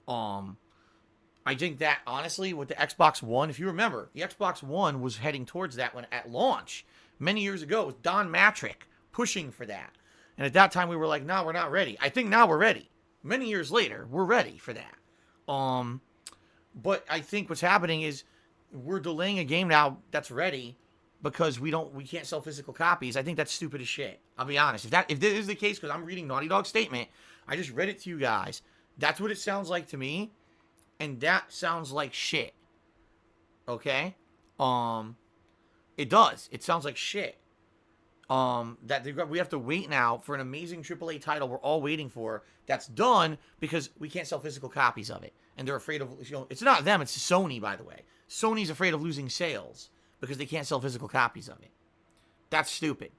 I think that, honestly, with the Xbox One, if you remember, the Xbox One was heading towards that when at launch many years ago with Don Matrick pushing for that. And at that time, we were like, no, we're not ready. I think now we're ready. Many years later, we're ready for that. But I think what's happening is we're delaying a game now that's ready because we can't sell physical copies. I think that's stupid as shit. I'll be honest. If this is the case, because I'm reading Naughty Dog's statement, I just read it to you guys. That's what it sounds like to me. And that sounds like shit. Okay? It does. It sounds like shit. We have to wait now for an amazing AAA title we're all waiting for that's done because we can't sell physical copies of it. And they're afraid of, it's not them, it's Sony, by the way. Sony's afraid of losing sales because they can't sell physical copies of it. That's stupid.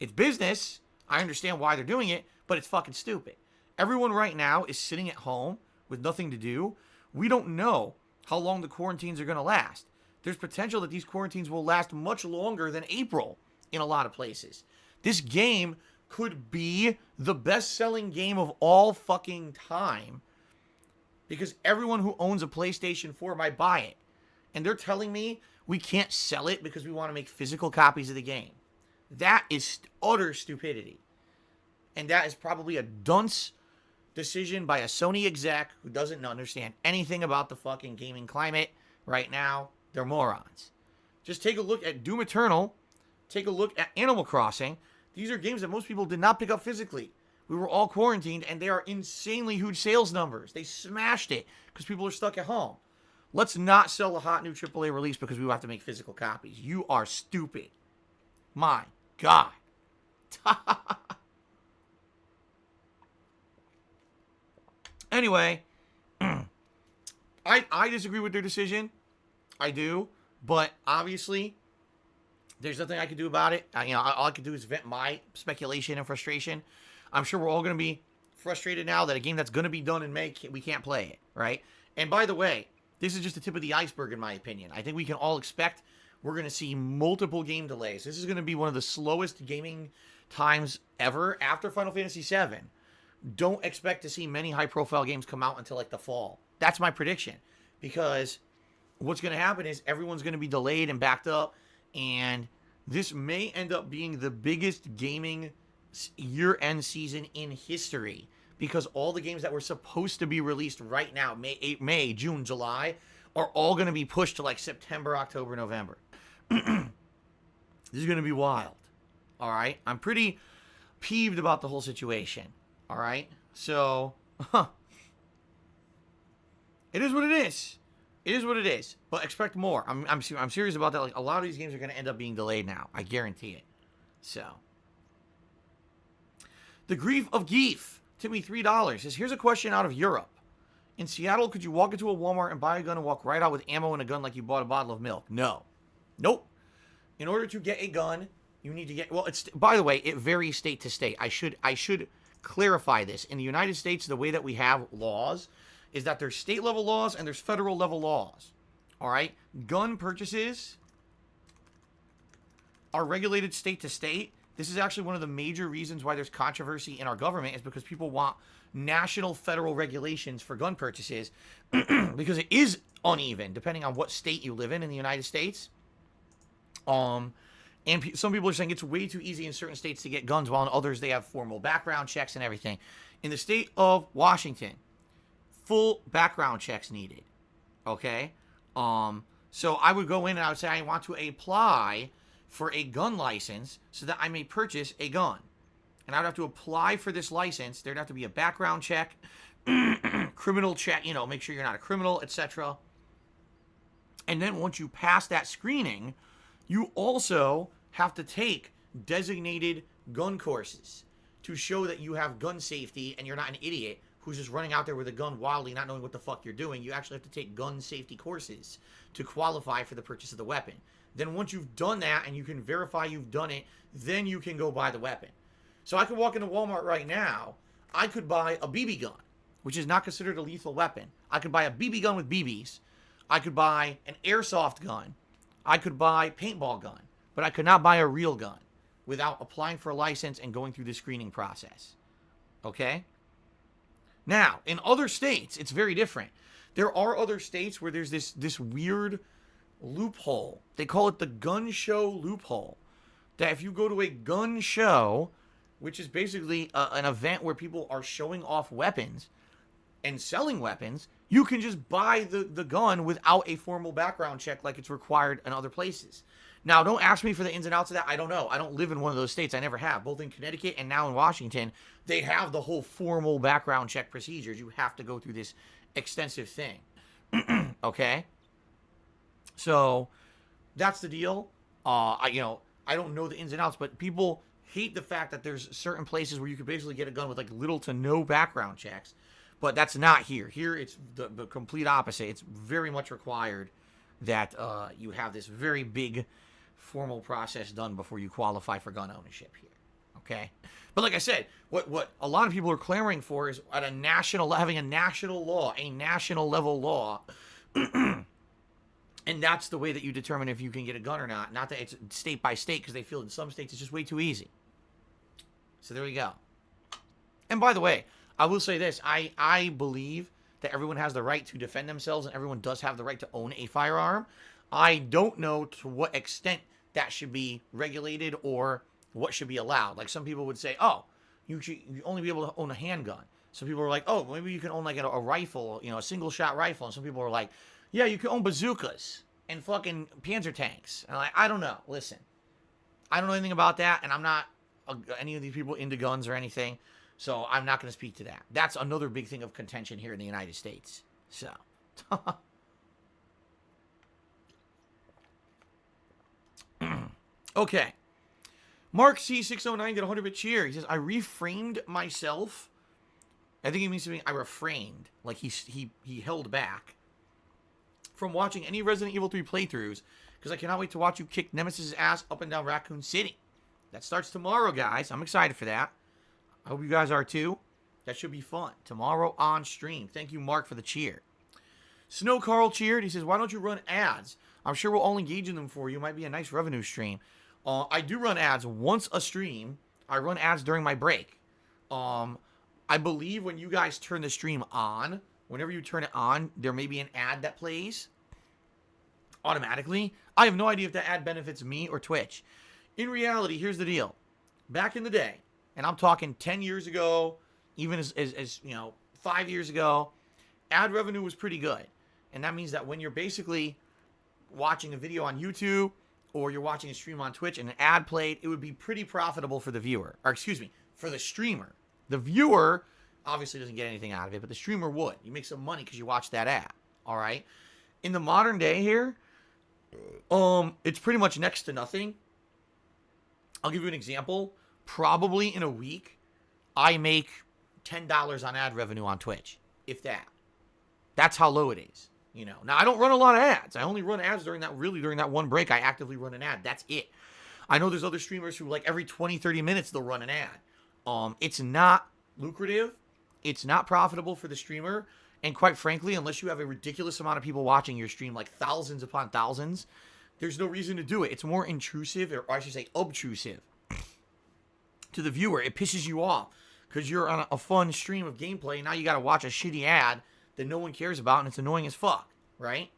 It's business. I understand why they're doing it, but it's fucking stupid. Everyone right now is sitting at home with nothing to do. We don't know how long the quarantines are going to last. There's potential that these quarantines will last much longer than April in a lot of places. This game could be the best-selling game of all fucking time because everyone who owns a PlayStation 4 might buy it. And they're telling me we can't sell it because we want to make physical copies of the game. That is utter stupidity. And that is probably a dunce decision by a Sony exec who doesn't understand anything about the fucking gaming climate right now. They're morons. Just take a look at Doom Eternal. Take a look at Animal Crossing. These are games that most people did not pick up physically. We were all quarantined, and they are insanely huge sales numbers. They smashed it because people are stuck at home. Let's not sell a hot new AAA release because we have to make physical copies. You are stupid. My God. Anyway, I disagree with their decision. I do. But obviously, there's nothing I can do about it. All I can do is vent my speculation and frustration. I'm sure we're all going to be frustrated now that a game that's going to be done in May, we can't play it, right? And by the way, this is just the tip of the iceberg, in my opinion. I think we can all expect we're going to see multiple game delays. This is going to be one of the slowest gaming times ever after Final Fantasy VII. Don't expect to see many high-profile games come out until, like, the fall. That's my prediction. Because what's going to happen is everyone's going to be delayed and backed up, and this may end up being the biggest gaming year-end season in history because all the games that were supposed to be released right now, May, June, July, are all going to be pushed to like September, October, November. This is going to be wild. All right? I'm pretty peeved about the whole situation. All right? So, it is what it is. It is what it is. But expect more. I'm serious about that. Like, a lot of these games are going to end up being delayed now. I guarantee it. So, The Grief of Geef tipped me $3. Says, here's a question out of Europe. In Seattle, could you walk into a Walmart and buy a gun and walk right out with ammo and a gun like you bought a bottle of milk? No. Nope. In order to get a gun, you need to get... Well, it's, by the way, it varies state to state. I should clarify this. In the United States, the way that we have laws is that there's state-level laws and there's federal-level laws. All right? Gun purchases are regulated state to state. This is actually one of the major reasons why there's controversy in our government is because people want national federal regulations for gun purchases because it is uneven depending on what state you live in the United States. And some people are saying it's way too easy in certain states to get guns, while in others they have formal background checks and everything. In the state of Washington, full background checks needed. Okay? So I would go in and I would say I want to apply for a gun license so that I may purchase a gun. And I would have to apply for this license. There'd have to be a background check, criminal check, make sure you're not a criminal, etc. And then once you pass that screening, you also have to take designated gun courses to show that you have gun safety and you're not an idiot who's just running out there with a gun wildly, not knowing what the fuck you're doing. You actually have to take gun safety courses to qualify for the purchase of the weapon. Then once you've done that and you can verify you've done it, then you can go buy the weapon. So I could walk into Walmart right now. I could buy a BB gun. which is not considered a lethal weapon. I could buy a BB gun with BBs. I could buy an airsoft gun. I could buy a paintball gun. But I could not buy a real gun without applying for a license and going through the screening process. Okay? Now, in other states, it's very different. There are other states where there's this weird loophole. They call it the gun show loophole. That if you go to a gun show, which is basically an event where people are showing off weapons and selling weapons, you can just buy the gun without a formal background check like it's required in other places. Now, don't ask me for the ins and outs of that. I don't know. I don't live in one of those states. I never have. Both in Connecticut and now in Washington, they have the whole formal background check procedures. You have to go through this extensive thing. Okay? So, that's the deal. I don't know the ins and outs, but people hate the fact that there's certain places where you could basically get a gun with like little to no background checks. But that's not here. Here, it's the complete opposite. It's very much required that you have this very big formal process done before you qualify for gun ownership here. Okay? But like I said, what a lot of people are clamoring for is at a national, having a national law, a national level law. And that's the way that you determine if you can get a gun or not. Not that it's state by state, because they feel in some states it's just way too easy. So there you go. And by the way, I will say this. I believe that everyone has the right to defend themselves and everyone does have the right to own a firearm. I don't know to what extent that should be regulated or what should be allowed. Like some people would say, oh, you only be able to own a handgun. Some people are like, oh, maybe you can own like a rifle, a single shot rifle. And some people are like, yeah, you can own bazookas and fucking Panzer tanks. And I don't know. Listen, I don't know anything about that, and I'm not any of these people into guns or anything, so I'm not going to speak to that. That's another big thing of contention here in the United States. So, okay. Mark C609 did a 100-bit cheer. He says, I reframed myself. I think he means something. I refrained, like he held back from watching any Resident Evil 3 playthroughs because I cannot wait to watch you kick Nemesis' ass up and down Raccoon City. That starts tomorrow, guys. I'm excited for that. I hope you guys are too. That should be fun. Tomorrow on stream. Thank you, Mark, for the cheer. Snow Carl cheered. He says, why don't you run ads? I'm sure we'll all engage in them for you. Might be a nice revenue stream. I do run ads once a stream. I run ads during my break. I believe when you guys turn the stream on, whenever you turn it on, there may be an ad that plays automatically. I have no idea if that ad benefits me or Twitch. In reality, here's the deal. Back in the day, and I'm talking 10 years ago, even as 5 years ago, ad revenue was pretty good. And that means that when you're basically watching a video on YouTube or you're watching a stream on Twitch and an ad played, it would be pretty profitable for the viewer. Or excuse me, for the streamer. The viewer obviously doesn't get anything out of it, but the streamer would. You make some money because you watch that ad. All right? In the modern day here, it's pretty much next to nothing. I'll give you an example. Probably in a week, I make $10 on ad revenue on Twitch, if that. That's how low it is. Now I don't run a lot of ads. I only run ads during that one break. I actively run an ad. That's it. I know there's other streamers who like every 20, 30 minutes they'll run an ad. It's not lucrative. It's not profitable for the streamer. And quite frankly, unless you have a ridiculous amount of people watching your stream, like thousands upon thousands, there's no reason to do it. It's more intrusive, or I should say obtrusive, to the viewer. It pisses you off because you're on a fun stream of gameplay, and now you got to watch a shitty ad that no one cares about, and it's annoying as fuck, right?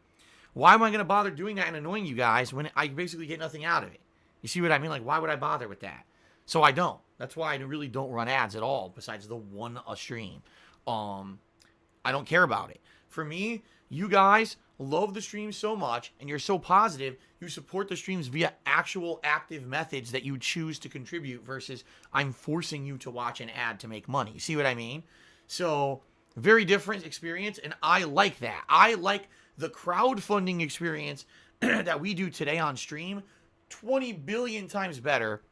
Why am I going to bother doing that and annoying you guys when I basically get nothing out of it? You see what I mean? Like, why would I bother with that? So I don't. That's why I really don't run ads at all, besides the one a stream. I don't care about it. For me, you guys love the stream so much, and you're so positive, you support the streams via actual active methods that you choose to contribute versus I'm forcing you to watch an ad to make money. See what I mean? So, very different experience, and I like that. I like the crowdfunding experience that we do today on stream 20 billion times better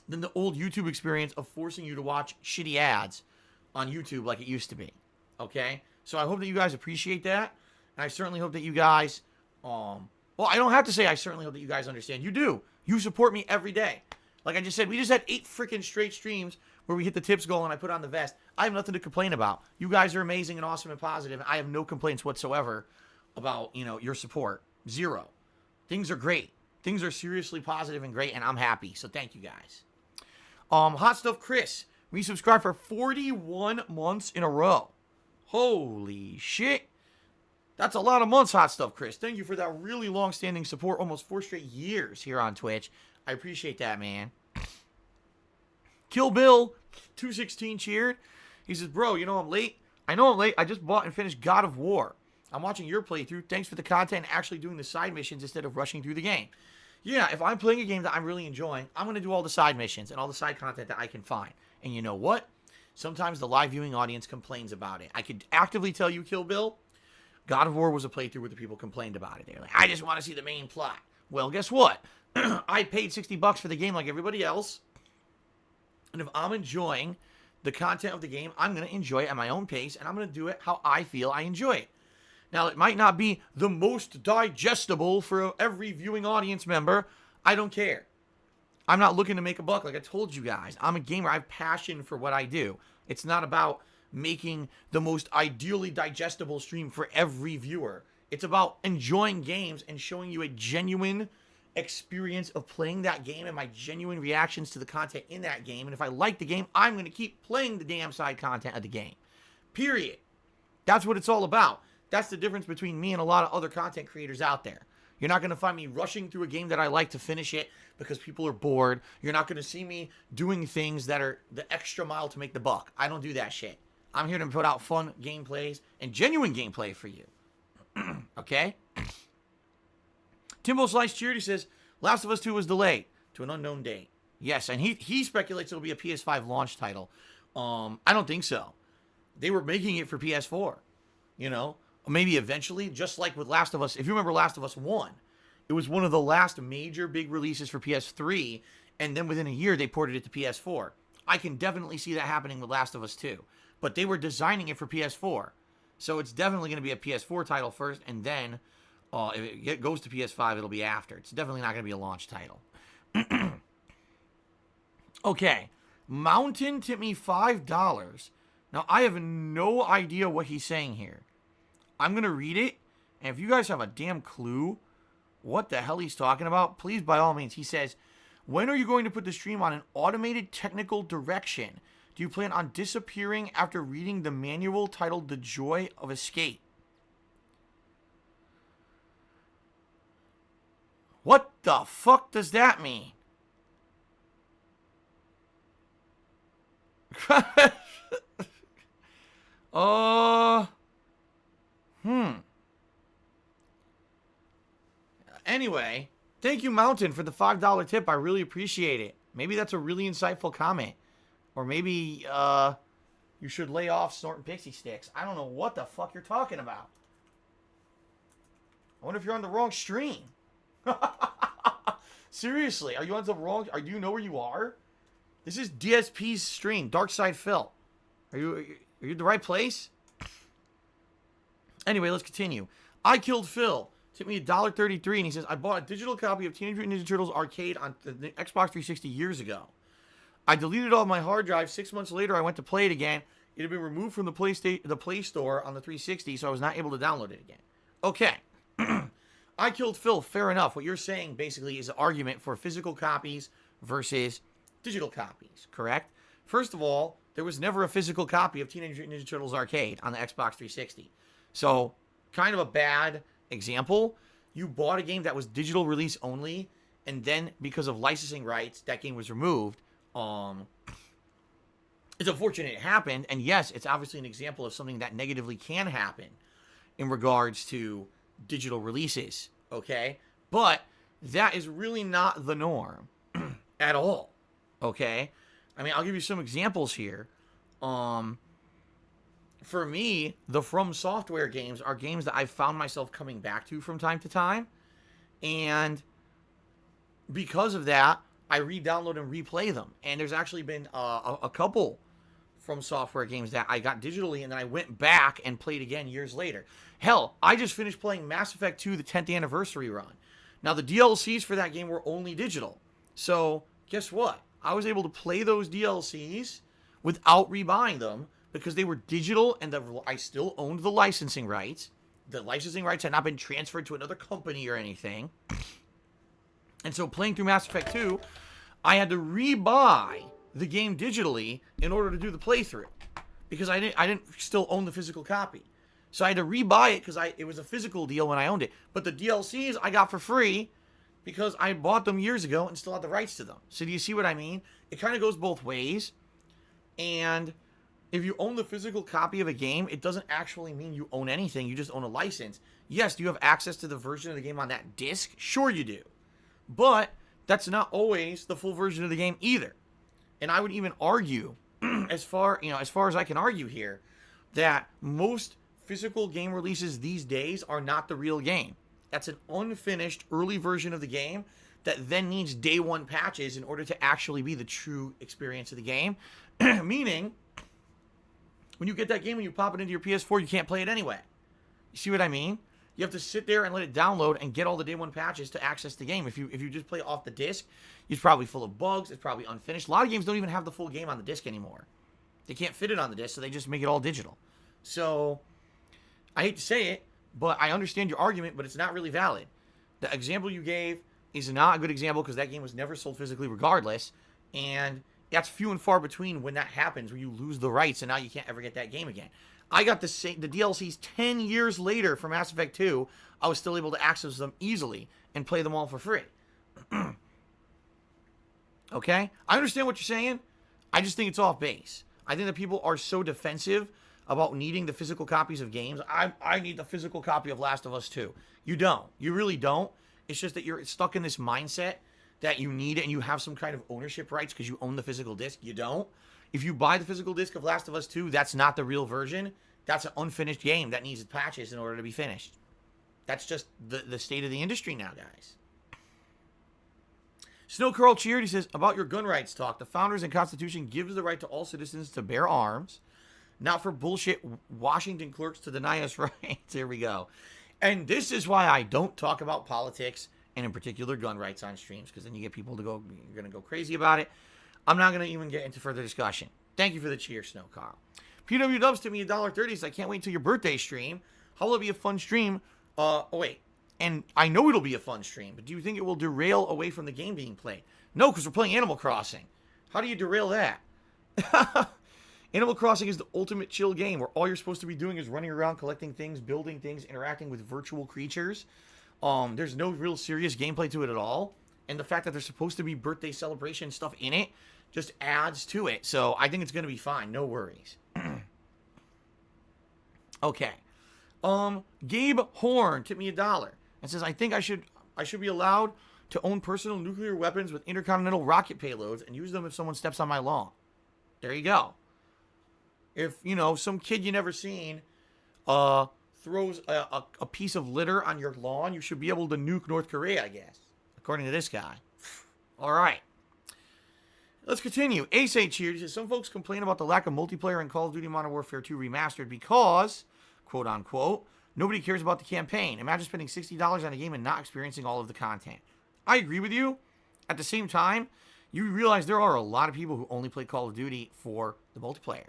than the old YouTube experience of forcing you to watch shitty ads on YouTube like it used to be. Okay? So I hope that you guys appreciate that. And I certainly hope that you guys, well, I don't have to say I certainly hope that you guys understand. You do. You support me every day. Like I just said, we just had 8 freaking straight streams where we hit the tips goal and I put on the vest. I have nothing to complain about. You guys are amazing and awesome and positive. I have no complaints whatsoever about, your support. Zero. Things are great. Things are seriously positive and great, and I'm happy. So thank you guys. Hot Stuff Chris, resubscribed for 41 months in a row. Holy shit. That's a lot of months, Hot Stuff Chris. Thank you for that really long-standing support, almost 4 straight years here on Twitch. I appreciate that, man. Kill Bill 216 cheered. He says, bro, I'm late. I know I'm late. I just bought and finished God of War. I'm watching your playthrough. Thanks for the content and actually doing the side missions instead of rushing through the game. Yeah, if I'm playing a game that I'm really enjoying, I'm going to do all the side missions and all the side content that I can find. And you know what? Sometimes the live viewing audience complains about it. I could actively tell you, Kill Bill, God of War was a playthrough where the people complained about it. They're like, I just want to see the main plot. Well, guess what? I paid $60 for the game like everybody else. And if I'm enjoying the content of the game, I'm going to enjoy it at my own pace, and I'm going to do it how I feel I enjoy it. Now, it might not be the most digestible for every viewing audience member. I don't care. I'm not looking to make a buck like I told you guys. I'm a gamer. I have passion for what I do. It's not about making the most ideally digestible stream for every viewer. It's about enjoying games and showing you a genuine experience of playing that game and my genuine reactions to the content in that game. And if I like the game, I'm going to keep playing the damn side content of the game. Period. That's what it's all about. That's the difference between me and a lot of other content creators out there. You're not going to find me rushing through a game that I like to finish it because people are bored. You're not going to see me doing things that are the extra mile to make the buck. I don't do that shit. I'm here to put out fun gameplays and genuine gameplay for you. Okay? Timbo Slice Cheered, he says, Last of Us 2 was delayed to an unknown date. Yes, and he speculates it'll be a PS5 launch title. I don't think so. They were making it for PS4. Maybe eventually, just like with Last of Us. If you remember Last of Us 1, it was one of the last major big releases for PS3, and then within a year, they ported it to PS4. I can definitely see that happening with Last of Us 2. But they were designing it for PS4. So it's definitely going to be a PS4 title first, and then if it goes to PS5, it'll be after. It's definitely not going to be a launch title. Okay. Mountain tipped me $5. Now, I have no idea what he's saying here. I'm going to read it, and if you guys have a damn clue what the hell he's talking about, please, by all means. He says, when are you going to put the stream on an automated technical direction? Do you plan on disappearing after reading the manual titled The Joy of Escape? What the fuck does that mean? Anyway, thank you, Mountain, for the $5 tip. I really appreciate it. Maybe that's a really insightful comment. Or maybe you should lay off snorting pixie sticks. I don't know what the fuck you're talking about. I wonder if you're on the wrong stream. Seriously, are you on the wrong... Do you know where you are? This is DSP's stream, Dark Side Phil. Are you at the right place? Anyway, let's continue. I Killed Phil. Took me $1.33, and he says, I bought a digital copy of Teenage Mutant Ninja Turtles Arcade on the Xbox 360 years ago. I deleted all my hard drive. 6 months later, I went to play it again. It had been removed from the Play Store on the 360, so I was not able to download it again. Okay. I Killed Phil. Fair enough. What you're saying, basically, is an argument for physical copies versus digital copies, correct? First of all, there was never a physical copy of Teenage Mutant Ninja Turtles Arcade on the Xbox 360. So, kind of a bad example. You bought a game that was digital release only, and then because of licensing rights, that game was removed. It's unfortunate it happened, and yes, it's obviously an example of something that negatively can happen in regards to digital releases, okay? But that is really not the norm at all, okay? I mean, I'll give you some examples here. For me, the From Software games are games that I've found myself coming back to from time to time. And because of that, I re-download and replay them. And there's actually been a couple From Software games that I got digitally and then I went back and played again years later. Hell, I just finished playing Mass Effect 2, the 10th anniversary run. Now, the DLCs for that game were only digital. So, guess what? I was able to play those DLCs without rebuying them because they were digital and I still owned the licensing rights. The licensing rights had not been transferred to another company or anything. And so playing through Mass Effect 2, I had to rebuy the game digitally in order to do the playthrough because I didn't still own the physical copy. So I had to rebuy it because it was a physical deal when I owned it. But the DLCs I got for free because I bought them years ago and still had the rights to them. So do you see what I mean? It kind of goes both ways. And if you own the physical copy of a game, it doesn't actually mean you own anything. You just own a license. Yes, do you have access to the version of the game on that disc? Sure you do. But that's not always the full version of the game either. And I would even argue, as far as I can argue here, that most physical game releases these days are not the real game. That's an unfinished early version of the game that then needs day one patches in order to actually be the true experience of the game. Meaning, when you get that game and you pop it into your PS4, you can't play it anyway. You see what I mean? You have to sit there and let it download and get all the day one patches to access the game. If you just play off the disc, it's probably full of bugs. It's probably unfinished. A lot of games don't even have the full game on the disc anymore. They can't fit it on the disc, so they just make it all digital. So, I hate to say it, but I understand your argument, but it's not really valid. The example you gave is not a good example because that game was never sold physically regardless, and that's few and far between when that happens, where you lose the rights and now you can't ever get that game again. I got the DLCs 10 years later for Mass Effect 2. I was still able to access them easily and play them all for free. Okay? I understand what you're saying. I just think it's off base. I think that people are so defensive about needing the physical copies of games. I need the physical copy of Last of Us 2. You don't. You really don't. It's just that you're stuck in this mindset that you need it and you have some kind of ownership rights because you own the physical disc. You don't. If you buy the physical disc of Last of Us 2, that's not the real version. That's an unfinished game that needs patches in order to be finished. That's just the state of the industry now, guys. Snow Curl cheered. He says, about your gun rights talk, the founders and Constitution gives the right to all citizens to bear arms, not for bullshit Washington clerks to deny us rights. Here we go. And this is why I don't talk about politics, and in particular gun rights on streams, because then you get people you're going to go crazy about it. I'm not going to even get into further discussion. Thank you for the cheer, Snow Carl. PW Dubs to me $1.30, so I can't wait until your birthday stream. How will it be a fun stream? Wait. And I know it'll be a fun stream, but do you think it will derail away from the game being played? No, because we're playing Animal Crossing. How do you derail that? Animal Crossing is the ultimate chill game where all you're supposed to be doing is running around, collecting things, building things, interacting with virtual creatures. There's no real serious gameplay to it at all. And the fact that there's supposed to be birthday celebration stuff in it just adds to it. So I think it's going to be fine. No worries. Okay. Gabe Horn tipped me $1 and says, I think I should be allowed to own personal nuclear weapons with intercontinental rocket payloads and use them if someone steps on my lawn. There you go. If, some kid you never seen throws a piece of litter on your lawn, you should be able to nuke North Korea, I guess, according to this guy. All right. Let's continue. Ace H here. He says, some folks complain about the lack of multiplayer in Call of Duty Modern Warfare 2 Remastered because, quote unquote, nobody cares about the campaign. Imagine spending $60 on a game and not experiencing all of the content. I agree with you. At the same time, you realize there are a lot of people who only play Call of Duty for the multiplayer.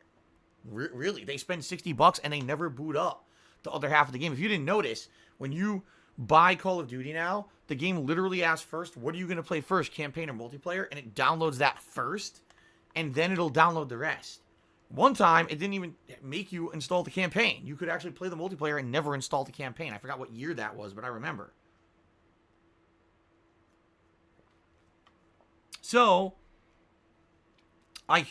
Really, they spend $60 and they never boot up the other half of the game. If you didn't notice, when you buy Call of Duty now, the game literally asks first, what are you going to play first, campaign or multiplayer? And it downloads that first, and then it'll download the rest. One time, it didn't even make you install the campaign. You could actually play the multiplayer and never install the campaign. I forgot what year that was, but I remember. So, I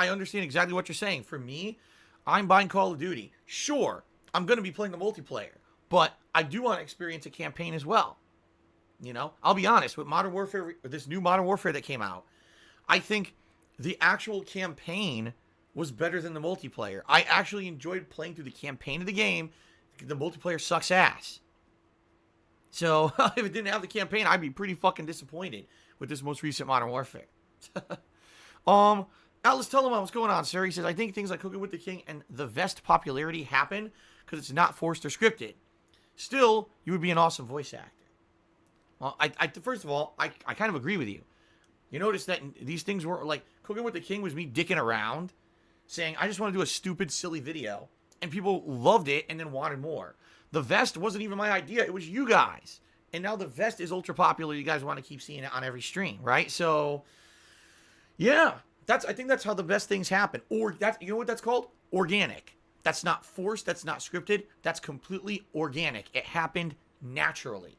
understand exactly what you're saying. For me, I'm buying Call of Duty. Sure, I'm going to be playing the multiplayer, but I do want to experience a campaign as well. I'll be honest, with Modern Warfare, this new Modern Warfare that came out, I think the actual campaign was better than the multiplayer. I actually enjoyed playing through the campaign of the game. The multiplayer sucks ass. So, if it didn't have the campaign, I'd be pretty fucking disappointed with this most recent Modern Warfare. Atlas Telemon, what's going on, sir? He says, I think things like Cooking with the King and the Vest popularity happen because it's not forced or scripted. Still, you would be an awesome voice actor. Well, first of all, I kind of agree with you. You notice that these things were like, Cooking with the King was me dicking around. saying, I just want to do a stupid, silly video. And people loved it and then wanted more. The vest wasn't even my idea. It was you guys. And now the vest is ultra popular. You guys want to keep seeing it on every stream, right? So, yeah. I think that's how the best things happen. Or, you know what that's called? Organic. That's not forced. That's not scripted. That's completely organic. It happened naturally.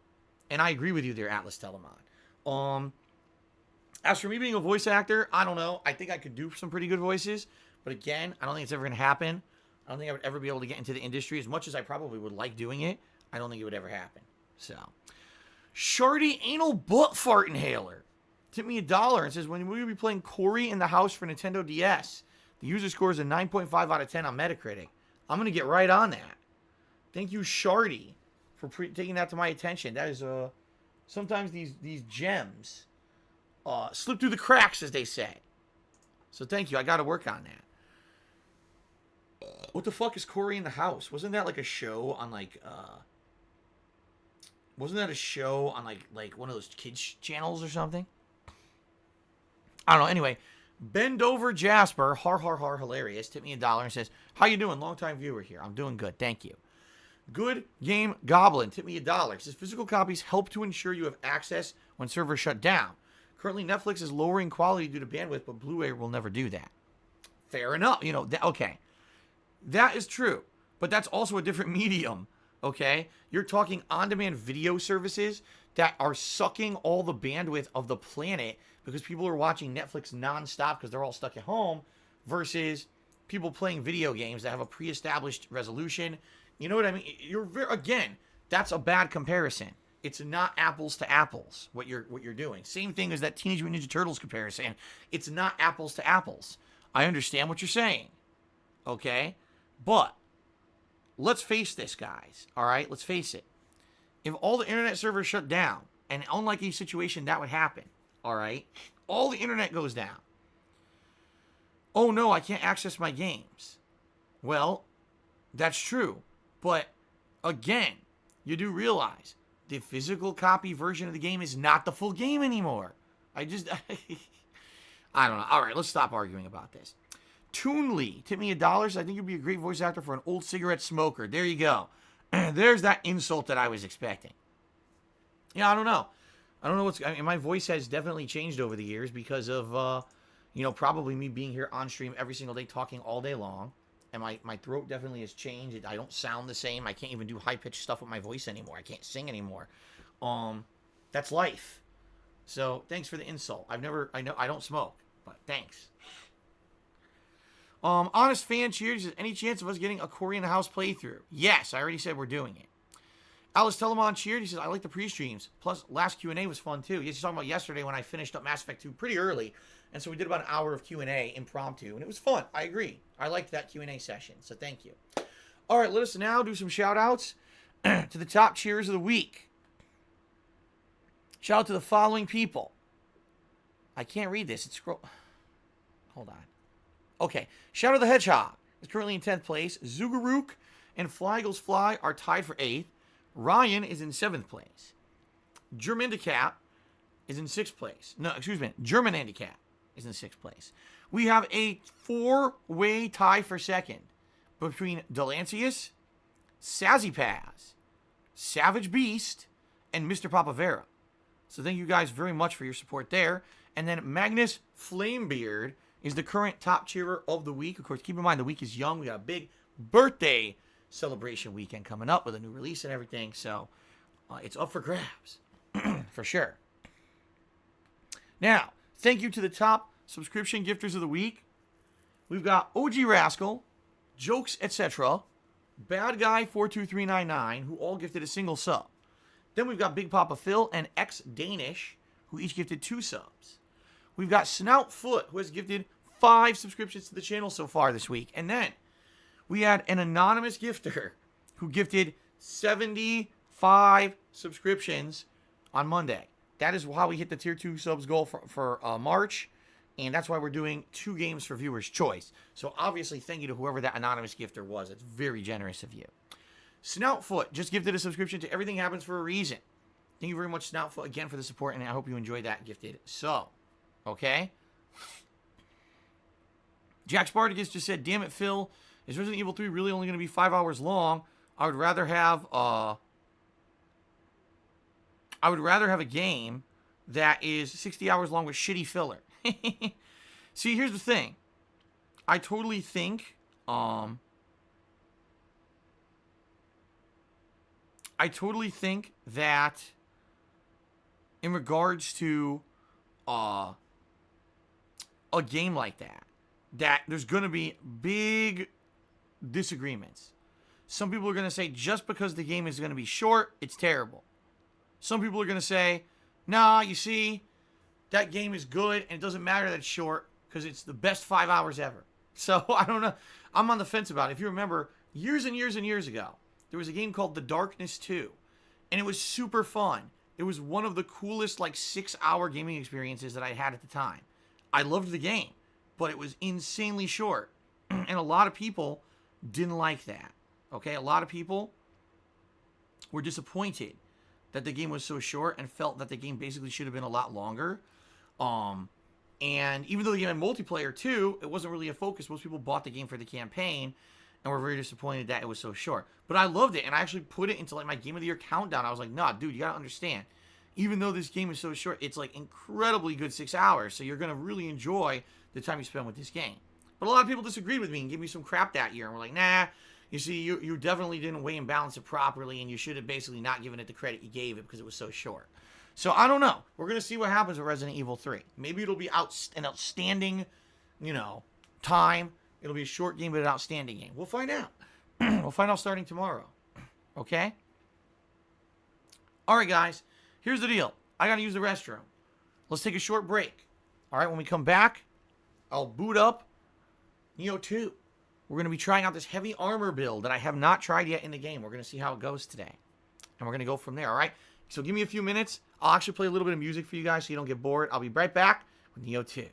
And I agree with you there, Atlas Telemon. As for me being a voice actor, I don't know. I think I could do some pretty good voices. But again, I don't think it's ever going to happen. I don't think I would ever be able to get into the industry. As much as I probably would like doing it, I don't think it would ever happen. So, Shardy Anal Butt Fart Inhaler tipped me $1 and says, when we will be playing Corey in the house for Nintendo DS, the user score is a 9.5 out of 10 on Metacritic. I'm going to get right on that. Thank you, Shardy, for taking that to my attention. That is, sometimes these gems slip through the cracks, as they say. So thank you. I got to work on that. What the fuck is Corey in the house? Wasn't that like a show on wasn't that a show on like one of those kids channels or something? I don't know. Anyway, Bend Over Jasper, har, hilarious, tipped me $1 and says, how you doing? Long-time viewer here. I'm doing good. Thank you. Good Game Goblin tipped me $1. It says, physical copies help to ensure you have access when servers shut down. Currently, Netflix is lowering quality due to bandwidth, but Blu-ray will never do that. Fair enough. You know, okay. That is true. But that's also a different medium, okay? You're talking on-demand video services that are sucking all the bandwidth of the planet because people are watching Netflix nonstop because they're all stuck at home versus people playing video games that have a pre-established resolution. You know what I mean? Again, that's a bad comparison. It's not apples to apples, what you're doing. Same thing as that Teenage Mutant Ninja Turtles comparison. It's not apples to apples. I understand what you're saying, okay? But let's face this, guys, all right? Let's face it. If all the internet servers shut down, and unlikely situation that would happen, all right? All the internet goes down. Oh, no, I can't access my games. Well, that's true. But, again, you do realize the physical copy version of the game is not the full game anymore. I don't know. All right, let's stop arguing about this. Toonly tipped me $1. So I think you'd be a great voice actor for an old cigarette smoker. There you go. There's that insult that I was expecting. Yeah, I don't know. I don't know I mean, my voice has definitely changed over the years because of, probably me being here on stream every single day talking all day long. And my throat definitely has changed. I don't sound the same. I can't even do high-pitched stuff with my voice anymore. I can't sing anymore. That's life. So, thanks for the insult. I don't smoke, but thanks. Honest Fan Cheers says, any chance of us getting a Corey in the House playthrough? Yes, I already said we're doing it. Alice Telemon cheered. He says, I like the pre-streams. Plus, last Q&A was fun, too. He's talking about yesterday when I finished up Mass Effect 2 pretty early. And so we did about an hour of Q&A impromptu. And it was fun. I agree. I liked that Q&A session. So thank you. All right, let us now do some shout-outs to the top cheers of the week. Shout out to the following people. I can't read this. Hold on. Okay. Shadow the Hedgehog is currently in 10th place. Zugarook and Fly Goes Fly are tied for 8th. Ryan is in 7th place. Germandicap is in 6th place. No, excuse me. German Handicap is in 6th place. We have a 4-way tie for 2nd between Delancius, Sazzy Paz, Savage Beast, and Mr. Papavera. So thank you guys very much for your support there. And then Magnus Flamebeard is the current top cheerer of the week. Of course, keep in mind the week is young. We got a big birthday celebration weekend coming up with a new release and everything. So it's up for grabs for sure. Now, thank you to the top subscription gifters of the week. We've got OG Rascal, Jokes, etc., Bad Guy 42399, who all gifted a single sub. Then we've got Big Papa Phil and X Danish, who each gifted 2 subs. We've got Snout Foot, who has gifted 5 subscriptions to the channel so far this week. And then we had an anonymous gifter who gifted 75 subscriptions on Monday. That is how we hit the tier 2 subs goal for March. And that's why we're doing 2 games for viewers' choice. So obviously, thank you to whoever that anonymous gifter was. It's very generous of you. Snoutfoot just gifted a subscription to Everything Happens for a Reason. Thank you very much, Snoutfoot, again for the support. And I hope you enjoyed that gifted sub. Okay? Jack Spartacus just said, damn it, Phil. Is Resident Evil 3 really only going to be 5 hours long? I would rather have a game that is 60 hours long with shitty filler. See, here's the thing. I totally think that in regards to a game like that there's going to be big disagreements. Some people are going to say just because the game is going to be short, it's terrible. Some people are going to say, nah, you see, that game is good and it doesn't matter that it's short because it's the best 5 hours ever. So, I don't know. I'm on the fence about it. If you remember, years and years and years ago, there was a game called The Darkness 2. And it was super fun. It was one of the coolest, 6-hour gaming experiences that I had at the time. I loved the game, but it was insanely short. And a lot of people didn't like that. Okay? A lot of people were disappointed that the game was so short and felt that the game basically should have been a lot longer. And even though the game had multiplayer too, it wasn't really a focus. Most people bought the game for the campaign and were very disappointed that it was so short. But I loved it, and I actually put it into my Game of the Year countdown. I was like, nah, dude, you gotta understand. Even though this game is so short, it's incredibly good 6 hours. So you're gonna really enjoy the time you spend with this game. But a lot of people disagreed with me and gave me some crap that year. And were like, nah, you see, you definitely didn't weigh and balance it properly, and you should have basically not given it the credit you gave it because it was so short. So, I don't know. We're going to see what happens with Resident Evil 3. Maybe it'll be an outstanding, time. It'll be a short game, but an outstanding game. We'll find out. We'll find out starting tomorrow. Okay? All right, guys. Here's the deal. I got to use the restroom. Let's take a short break. All right, when we come back, I'll boot up Nioh 2. We're going to be trying out this heavy armor build that I have not tried yet in the game. We're going to see how it goes today. And we're going to go from there, all right? So give me a few minutes. I'll actually play a little bit of music for you guys so you don't get bored. I'll be right back with Nioh 2.